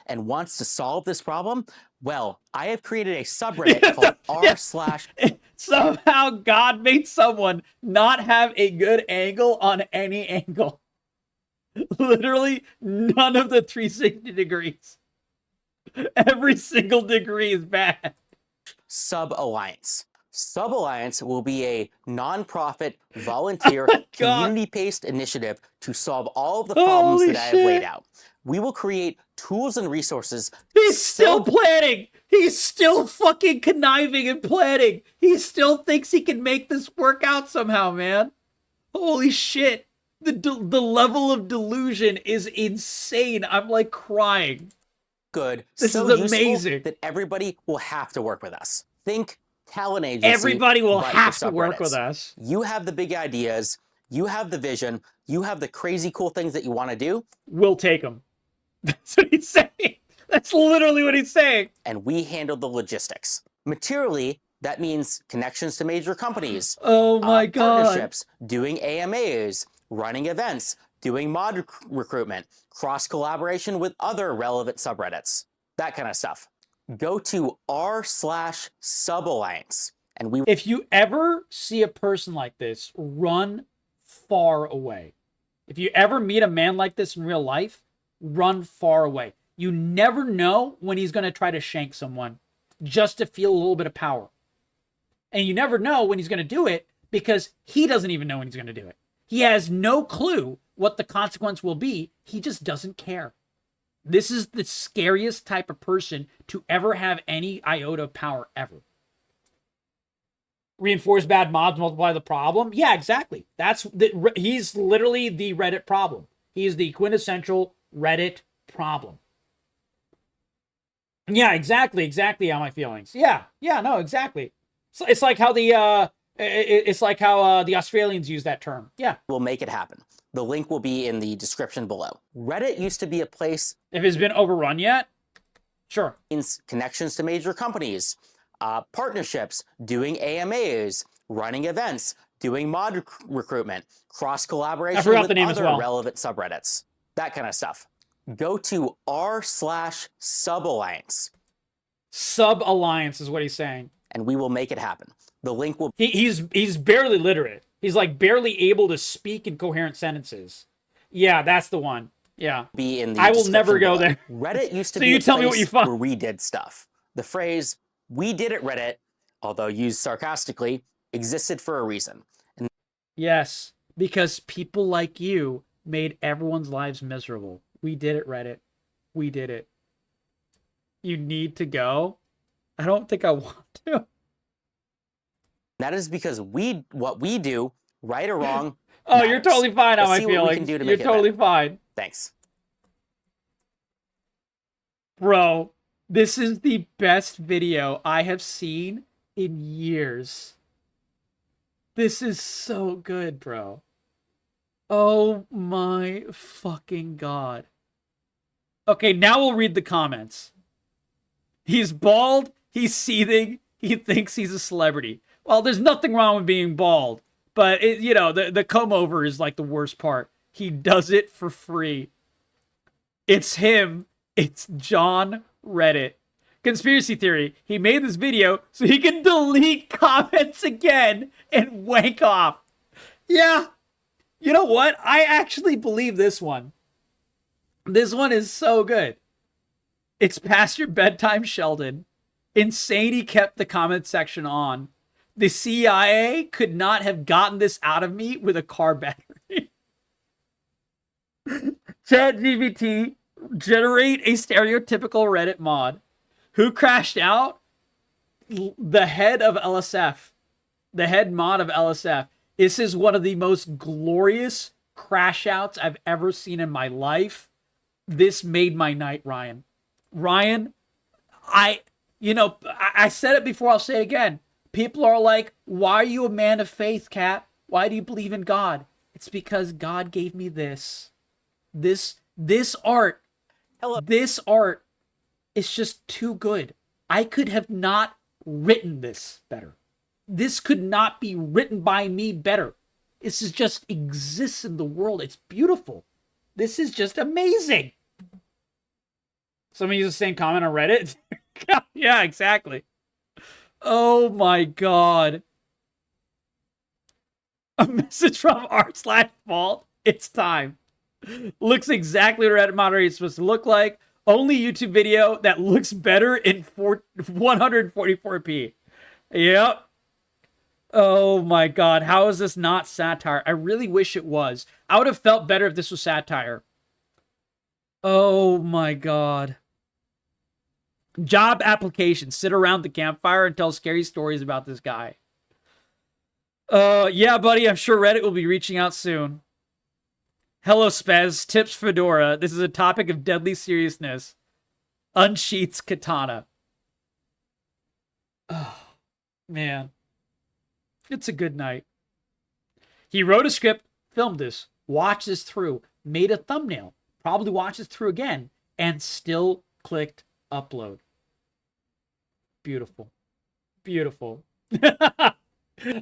And wants to solve this problem, well, I have created a subreddit called r/. Somehow God made someone not have a good angle on any angle. Literally none of the 360 degrees. Every single degree is bad. Sub-alliance. Sub-Alliance will be a nonprofit, volunteer, God. community-based initiative to solve all of the problems Holy that I have laid shit. out. We will create tools and resources. He's still planning. He's still fucking conniving and planning. He still thinks he can make this work out somehow, man. Holy shit. The level of delusion is insane. I'm like crying. Good. This so is useful amazing. that everybody will have to work with us. Think talent agency. Everybody will but have for to work subreddits. with us. You have the big ideas. You have the vision. You have the crazy cool things that you want to do. We'll take them. That's what he's saying. That's literally what he's saying. And we handle the logistics. Materially, that means connections to major companies. Oh my God. Partnerships, doing AMAs, running events, doing mod recruitment, cross-collaboration with other relevant subreddits, that kind of stuff. Go to r/suballiance and we... If you ever see a person like this, run far away. If you ever meet a man like this in real life, run far away. You never know when he's going to try to shank someone just to feel a little bit of power. And you never know when he's going to do it because he doesn't even know when he's going to do it. He has no clue what the consequence will be. He just doesn't care. This is the scariest type of person to ever have any iota of power ever. Reinforce bad mods, multiply the problem. Yeah, exactly. He's literally the Reddit problem. He is the quintessential Reddit problem. Yeah, exactly how my feelings. Yeah, no, exactly. It's like how the Australians use that term. Yeah. We'll make it happen. The link will be in the description below. Reddit used to be a place... If it's been overrun yet, sure. Connections to major companies, partnerships, doing AMAs, running events, doing mod recruitment, cross-collaboration with other relevant subreddits, that kind of stuff. Go to r/suballiance. Sub-alliance is what he's saying. And we will make it happen. The link will... He's barely literate. He's like barely able to speak in coherent sentences. Yeah, that's the one. Yeah. Be in the I will never go there. Reddit used to So be you a tell me what place you find. where we did stuff. The phrase, "we did it Reddit," although used sarcastically, existed for a reason. And yes, because people like you made everyone's lives miserable. We did it, Reddit. We did it. You need to go? I don't think I want to. that is because what we do, right or wrong. Oh, matters. You're totally fine on my feelings. You're totally fine. Thanks. Bro, this is the best video I have seen in years. This is so good, bro. Oh my fucking God. Okay, now we'll read the comments. He's bald, he's seething, he thinks he's a celebrity. Well, there's nothing wrong with being bald, but the comb over is like the worst part. He does it for free. It's him. It's John Reddit. Conspiracy theory. He made this video so he can delete comments again and wank off. Yeah. You know what? I actually believe this one. This one is so good. It's past your bedtime, Sheldon. Insane he kept the comment section on. The CIA could not have gotten this out of me with a car battery. ChatGPT, generate a stereotypical Reddit mod. Who crashed out? The head of LSF. The head mod of LSF. This is one of the most glorious crash outs I've ever seen in my life. This made my night, Ryan. Ryan, I said it before, I'll say it again. People are like, why are you a man of faith, Kat? Why do you believe in God? It's because God gave me this. This art. Hello. This art is just too good. I could have not written this better. This could not be written by me better. This is just exists in the world. It's beautiful. This is just amazing. Someone used the same comment on Reddit. Yeah, exactly. Oh my God. A message from r/fault. It's time. Looks exactly what Reddit moderator is supposed to look like. Only YouTube video that looks better in 144p. Yep. Oh my god, how is this not satire? I really wish it was. I would have felt better if this was satire. Oh my god. Job application. Sit around the campfire and tell scary stories about this guy. Yeah, buddy, I'm sure Reddit will be reaching out soon. Hello, Spez. Tips Fedora. This is a topic of deadly seriousness. Unsheaths katana. Oh, man. It's a good night. He wrote a script, filmed this, watched this through, made a thumbnail, probably watched this through again, and still clicked upload. Beautiful. Beautiful.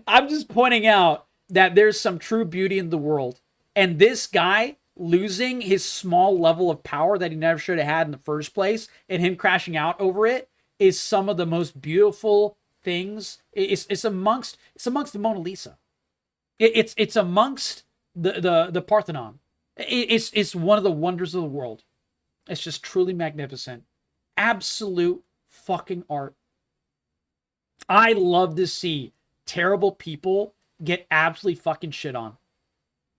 I'm just pointing out that there's some true beauty in the world. And this guy losing his small level of power that he never should have had in the first place and him crashing out over it is some of the most beautiful things. It's amongst the Mona Lisa. It's amongst the Parthenon. It's one of the wonders of the world. It's just truly magnificent. Absolute fucking art. I love to see terrible people get absolutely fucking shit on.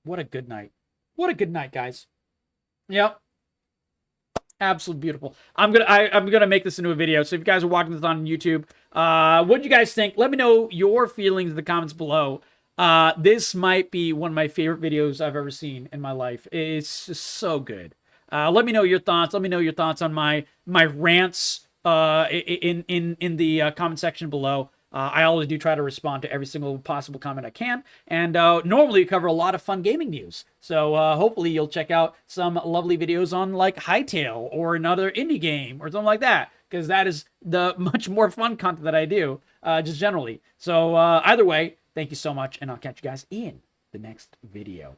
What a good night. What a good night, guys. Yep. Absolutely beautiful. I'm gonna make this into a video. So if you guys are watching this on YouTube, what do you guys think? Let me know your feelings in the comments below. This might be one of my favorite videos I've ever seen in my life. It's just so good. Let me know your thoughts. Let me know your thoughts on my rants in the comment section below. I always do try to respond to every single possible comment I can, and normally cover a lot of fun gaming news. So hopefully you'll check out some lovely videos on like Hytale or another indie game or something like that, because that is the much more fun content that I do just generally. So either way, thank you so much, and I'll catch you guys in the next video.